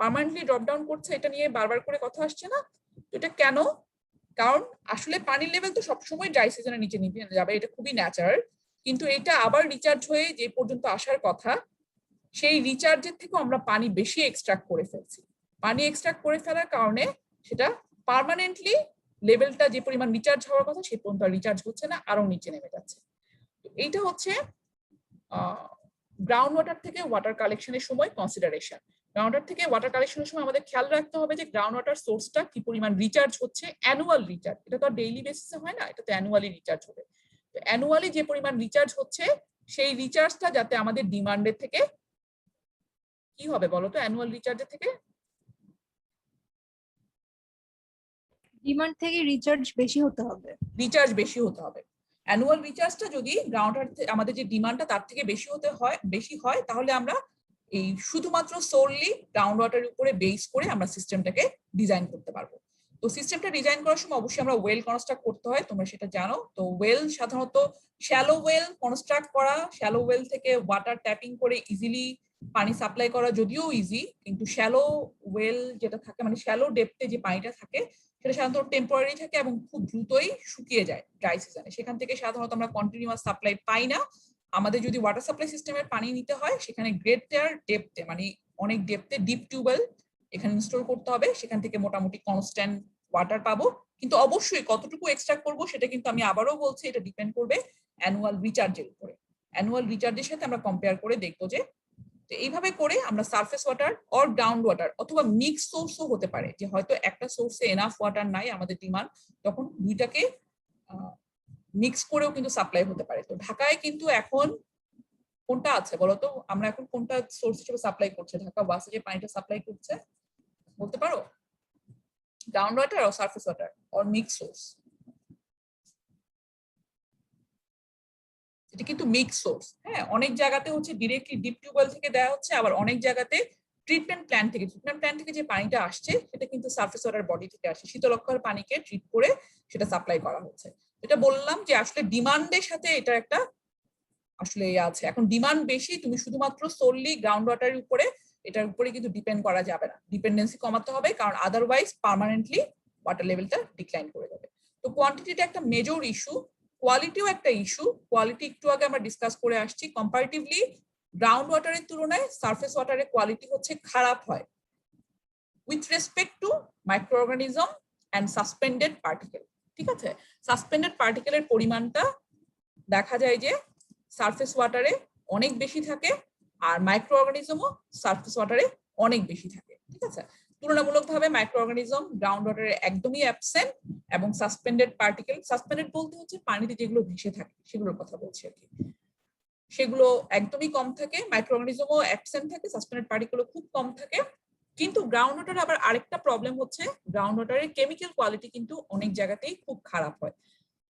পার্মানেন্টলি ড্রপ ডাউন করছে, এটা নিয়ে বারবার করে কথা আসছে না? তো এটা কেন? কারণ আসলে পানির লেভেল তো সবসময় ড্রাই সিজনের নিচে নিয়ে যাবে, এটা খুবই ন্যাচারাল। কিন্তু এটা আবার রিচার্জ হয়ে যে পর্যন্ত আসার কথা, সেই রিচার্জের থেকেও আমরা পানি বেশি এক্সট্রাক্ট করে ফেলছি। পানি এক্সট্রাক্ট করে ফেলার কারণে সেটা পার্মানেন্টলি লেভেলটা যে পরিমাণ রিচার্জ হওয়ার কথা সে পর্যন্ত রিচার্জ হচ্ছে না, আরো নিচে নেমে যাচ্ছে। তো এইটা হচ্ছে গ্রাউন্ড ওয়াটার থেকে ওয়াটার কালেকশনের সময় কনসিডারেশন। গ্রাউন্ড ওয়াটার থেকে ওয়াটার কালেকশনের সময় আমাদের খেয়াল রাখতে হবে যে গ্রাউন্ড ওয়াটার সোর্সটা কি পরিমাণ রিচার্জ হচ্ছে, অ্যানুয়াল রিচার্জ। এটা তো ডেইলি বেসিসে হয় না, এটা তো অ্যানুয়ালি রিচার্জ হবে। তো অ্যানুয়ালি যে পরিমাণ রিচার্জ হচ্ছে সেই রিচার্জটা যাতে আমাদের ডিমান্ডের থেকে কি হবে বলো তো, অ্যানুয়াল রিচার্জের থেকে ডিমান্ড থেকে রিচার্জ বেশি হতে হবে। রিচার্জ বেশি হতে হবে। অ্যানুয়াল রিচার্জটা যদি গ্রাউন্ড ওয়াটার আমাদের যে ডিমান্ডটা তার থেকে বেশি হয় তাহলে আমরা এই শুধুমাত্র সোললি গ্রাউন্ড ওয়াটারের উপরে বেস করে আমরা সিস্টেমটাকে ডিজাইন করতে পারবো। তো সিস্টেমটা ডিজাইন করার সময় অবশ্যই আমরা ওয়েল কনস্ট্রাক্ট করতে হয়, তোমরা সেটা জানো। তো ওয়েল সাধারণত শ্যালো ওয়েল কনস্ট্রাক্ট করা, শ্যালো ওয়েল থেকে ওয়াটার ট্যাপিং করে ইজিলি পানি সাপ্লাই করা যদিও ইজি, কিন্তু শ্যালো ওয়েল যেটা থাকে মানে শ্যালো ডেপথে যে পানিটা থাকে সেটা সাধারণত টেম্পোরারি থাকে এবং খুব দ্রুতই শুকিয়ে যায় ড্রাই সিজনে। সেখান থেকে সাধারণত আমরা কন্টিনিউয়াস সাপ্লাই পাই না। আমাদের যদি ওয়াটার সাপ্লাই সিস্টেমের পানি নিতে হয় সেখানে গ্রেটার ডেপথে মানে অনেক ডেপথে ডিপ টিউবওয়েল এখানে ইনস্টল করতে হবে, সেখান থেকে মোটামুটি কনস্ট্যান্ট ওয়াটার পাবো। কিন্তু অবশ্যই কতটুকু এক্সট্রাক্ট করবো সেটা কিন্তু আমি আবারও বলছি এটা ডিপেন্ড করবে অ্যানুয়াল রিচার্জের উপরে। অ্যানুয়াল রিচার্জের সাথে আমরা কম্পেয়ার করে দেখবো যে তো এইভাবে করে আমরা surface water or ground water অথবা মিক্স সোর্সও হতে পারে, যে হয়তো একটা সোর্সে এনাফ ওয়াটার নাই আমাদের ডিমান্ড, তখন দুইটাকে মিক্স করেও কিন্তু সাপ্লাই হতে পারে। তো ঢাকায় কিন্তু এখন কোনটা আছে বলতো, আমরা এখন কোনটা সোর্স হিসেবে সাপ্লাই করছে? ঢাকা ওয়াসা যে পানিটা সাপ্লাই করছে বলতে পারো? গ্রাউন্ড ওয়াটার আর surface water or mix source? এটা কিন্তু মিক্স সোর্স। হ্যাঁ, অনেক জায়গাতে হচ্ছে ডিরেক্টলি ডিপ টিউবওয়েল থেকে দেওয়া হচ্ছে, আবার অনেক জায়গাতে ট্রিটমেন্ট প্ল্যান্ট থেকে যে পানিটা আসছে সেটা কিন্তু সারফেস ওয়াটার বডি থেকে আসে, শীতলক্ষার পানিকে ট্রিট করে সেটা সাপ্লাই করা হচ্ছে। এটা বললাম যে আসলে ডিমান্ডের সাথে এটা একটা আসলে আছে। এখন ডিমান্ড বেশি, তুমি শুধুমাত্র সোললি গ্রাউন্ড ওয়াটারের উপরে এটার উপরে কিন্তু ডিপেন্ড করা যাবে না, ডিপেন্ডেন্সি কমাতে হবে, কারণ আদারওয়াইজ পার্মানেন্টলি ওয়াটার লেভেলটা ডিক্লাইন করে যাবে। তো কোয়ান্টিটিটা একটা মেজর ইস্যু, কোয়ালিটিও একটা ইস্যু। কোয়ালিটি একটু আগে আমরা ডিসকাস করে আসছি, কম্পারেটিভলি গ্রাউন্ড ওয়াটারের তুলনায় সারফেস ওয়াটারের কোয়ালিটি হচ্ছে খারাপ হয় with respect to micro organism and suspended particle. ঠিক আছে, সাসপেন্ডেড পার্টিকেলের পরিমাণটা দেখা যায় যে সারফেস ওয়াটারে অনেক বেশি থাকে, আর মাইক্রো অর্গানিজমও সারফেস ওয়াটারে অনেক বেশি থাকে। ঠিক আছে, তুলনামূলকভাবে মাইক্রো অর্গানিজম গ্রাউন্ড ওয়াটারে একদমই অ্যাবসেন্ট, এবং সাসপেন্ডেড পার্টিকেল, সাসপেন্ডেড বলতে হচ্ছে পানিতে যেগুলো ভেসে থাকে সেগুলোর কথা বলছি আর কি, সেগুলো একদমই কম থাকে। মাইক্রো অর্গানিজমও অ্যাবসেন্ট থাকে, সাসপেন্ডেড পার্টিকেলও খুব কম থাকে। কিন্তু গ্রাউন্ড ওয়াটারে আবার আরেকটা প্রবলেম হচ্ছে, গ্রাউন্ড ওয়াটারের কেমিক্যাল কোয়ালিটি কিন্তু অনেক জায়গাতেই খুব খারাপ হয়।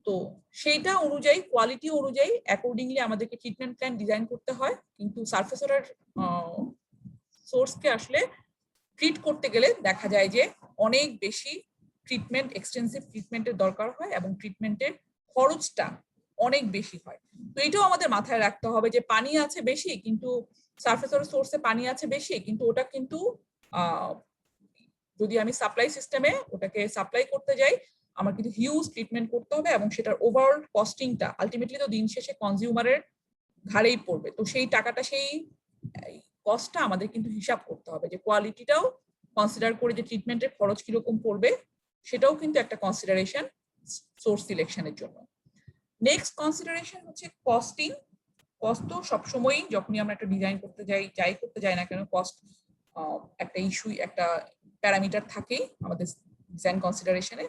তো সেইটা অনুযায়ী কোয়ালিটি অনুযায়ী অ্যাকর্ডিংলি আমাদেরকে ট্রিটমেন্ট প্ল্যান ডিজাইন করতে হয়। কিন্তু সারফেস ওয়াটার সোর্সকে আসলে ট্রিট করতে গেলে দেখা যায় যে অনেক বেশি ট্রিটমেন্ট, এক্সটেন্সিভ ট্রিটমেন্টের দরকার হয় এবং ট্রিটমেন্টের খরচটা অনেক বেশি হয়। তো এটাও আমাদের মাথায় রাখতে হবে যে পানি আছে বেশি, কিন্তু সারফেস ওয়াটার সোর্সে পানি আছে বেশি, কিন্তু ওটা কিন্তু যদি আমি সাপ্লাই সিস্টেমে ওটাকে সাপ্লাই করতে যাই আমার কিন্তু হিউজ ট্রিটমেন্ট করতে হবে, এবং সেটার ওভারঅল কস্টিংটা আলটিমেটলি তো দিন শেষে কনজিউমারের ঘাড়েই পড়বে। তো সেই টাকাটা, সেই কস্টটা আমাদের কিন্তু হিসাব করতে হবে, যে কোয়ালিটিটাও কনসিডার করে যে ট্রিটমেন্টের খরচ কিরকম পড়বে সেটাও কিন্তু একটা কনসিডারেশন সোর্স সিলেকশনের জন্য। নেক্সট কনসিডারেশন হচ্ছে কস্টিং। কস্ট তো সবসময়ই যখনই আমরা একটা ডিজাইন করতে যাই না কেন, কস্ট একটা ইস্যু, একটা প্যারামিটার থাকেই আমাদের ডিজাইন কনসিডারেশনে।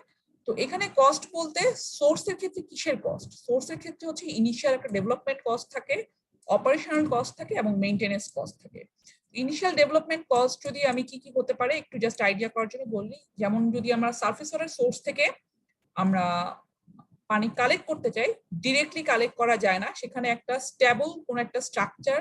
তো এখানে কস্ট বলতে সোর্সের ক্ষেত্রে কিসের কস্ট? সোর্সের ক্ষেত্রে হচ্ছে ইনিশিয়াল একটা ডেভেলপমেন্ট কস্ট থাকে, অপারেশনাল কস্ট থাকে এবং মেইনটেনেন্স কস্ট থাকে। ইনিশিয়াল ডেভেলপমেন্ট কস্ট যদি আমি কি কি হতে পারে একটু জাস্ট আইডিয়া করার জন্য বললি, যেমন যদি আমরা সারফেস ওয়াটার সোর্স থেকে আমরা পানি কালেক্ট করতে চাই, ডিরেক্টলি কালেক্ট করা যায় না, সেখানে একটা স্টেবল কোন একটা স্ট্রাকচার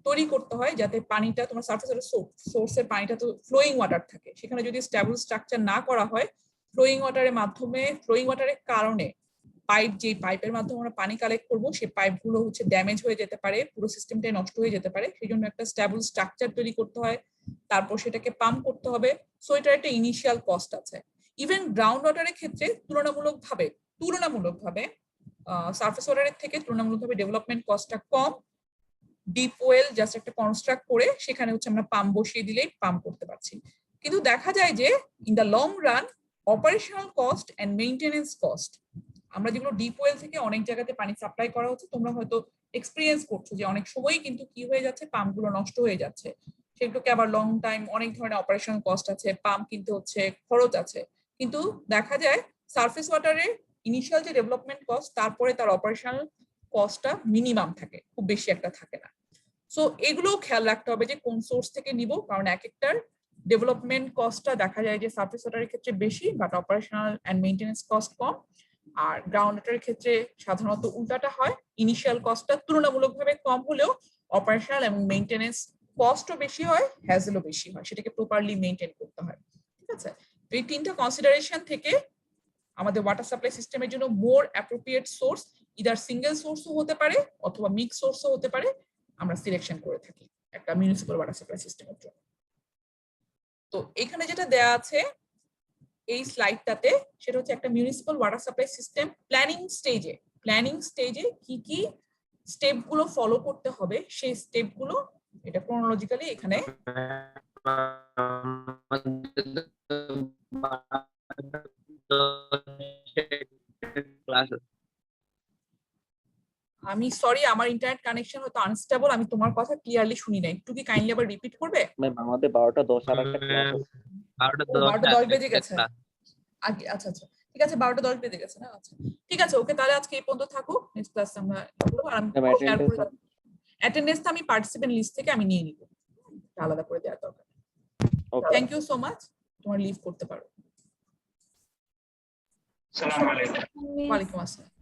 তৈরি করতে হয় যাতে পানিটা, তোমার সারফেস ওয়াটার সোর্সের পানিটা তো ফ্লোয়িং ওয়াটার থাকে, সেখানে যদি স্টেবল স্ট্রাকচার না করা হয়, ফ্লোয়িং ওয়াটারের কারণে যে পাইপের মাধ্যমে আমরা পানি কালেক্ট করবো সেই পাইপগুলো হচ্ছে ড্যামেজ হয়ে যেতে পারে, পুরো সিস্টেমটাই নষ্ট হয়ে যেতে পারে। সেই জন্য একটা স্টেবল স্ট্রাকচার তৈরি করতে হয়, তারপর সেটাকে পাম্প করতে হবে, সো এটার একটা ইনিশিয়াল কস্ট আছে। ইভেন গ্রাউন্ড ওয়াটারের ক্ষেত্রে তুলনামূলকভাবে সারফেস ওয়াটারের থেকে তুলনামূলকভাবে ডেভেলপমেন্ট কস্টটা কম। ডিপ ওয়েল জাস্ট একটা কনস্ট্রাক্ট করে সেখানে হচ্ছে আমরা পাম্প বসিয়ে দিলেই পাম্প করতে পারছি। কিন্তু দেখা যায় যে in the long run operational cost and maintenance cost, আমরা যেগুলো ডিপ ওয়েল থেকে অনেক জায়গাতে পানি সাপ্লাই করা হচ্ছে, তোমরা হয়তো এক্সপিরিয়েন্স করছো যে অনেক সময়ই কিন্তু কি হয়ে যাচ্ছে, পাম্পগুলো নষ্ট হয়ে যাচ্ছে, সেগুলোকে আবার লং টাইম অনেক ধরনের অপারেশনাল কস্ট আছে, পাম্প কিনতে হচ্ছে, খরচ আছে। কিন্তু দেখা যায় সারফেস ওয়াটারের ইনিশিয়াল যে ডেভেলপমেন্ট কস্ট, তারপরে তার অপারেশনাল কস্টটা মিনিমাম থাকে, খুব বেশি একটা থাকে না। সো এগুলো খেয়াল রাখতে হবে যে কোন সোর্স থেকে নিব, কারণ এক একটার ডেভেলপমেন্ট কস্টটা দেখা যায় যে সারফেস ওয়াটারের ক্ষেত্রে বেশি, but operational and maintenance cost কম। আর গ্রাউন্ড ওয়াটারের ক্ষেত্রে সাধারণত উল্টাটা হয়, ইনিশিয়াল কস্টটা তুলনামূলকভাবে কম হলেও অপারেশনাল এবং মেইনটেনেন্স কস্টও বেশি হয়, হ্যাজেলও বেশি হয়, সেটাকে প্রপারলি মেইনটেইন করতে হয়। ঠিক আছে, তো এই তিনটা কনসিডারেশন থেকে আমাদের ওয়াটার সাপ্লাই সিস্টেমের জন্য more appropriate source either single সোর্সও হতে পারে অথবা মিক্স সোর্সও হতে পারে, আমরা সিলেকশন করে থাকি একটা মিউনিসিপাল ওয়াটার সাপ্লাই সিস্টেমের জন্য। তো এখানে যেটা দেয়া আছে এই স্লাইডটাতে, সেটা হচ্ছে একটা municipal water supply system planning স্টেজে কি কি স্টেপগুলো ফলো করতে হবে, সেই স্টেপগুলো এটা ক্রোনোলজিক্যালি এখানে আমি সরি, আমার ইন্টারনেট কানেকশন হয়তো আনস্টেবল, আমি তোমার কথা ক্লিয়ারলি শুনি না, একটু কি কাইন্ডলি আবার রিপিট করবে? ম্যাম আমাদের 12:10 আর একটা ক্লাস আছে। 12:10 বেজে গেছে আগে, আচ্ছা আচ্ছা ঠিক আছে, 12:10 বেজে গেছে না, আচ্ছা ঠিক আছে, ওকে তাহলে আজকে এই পর্যন্ত থাকুক, নেক্সট ক্লাস আমরা করব। আর আমি শেয়ার করে দেব অ্যাটেন্ডেন্সটা, আমি পার্টিসিপেন্ট লিস্ট থেকে আমি নিয়ে নিব, আলাদা করে দেওয়ার দরকার। ওকে, থ্যাংক ইউ সো মাচ, তোমার লিভ করতে পারো। Assalamu alaikum. ওয়ালাইকুম আসসালাম।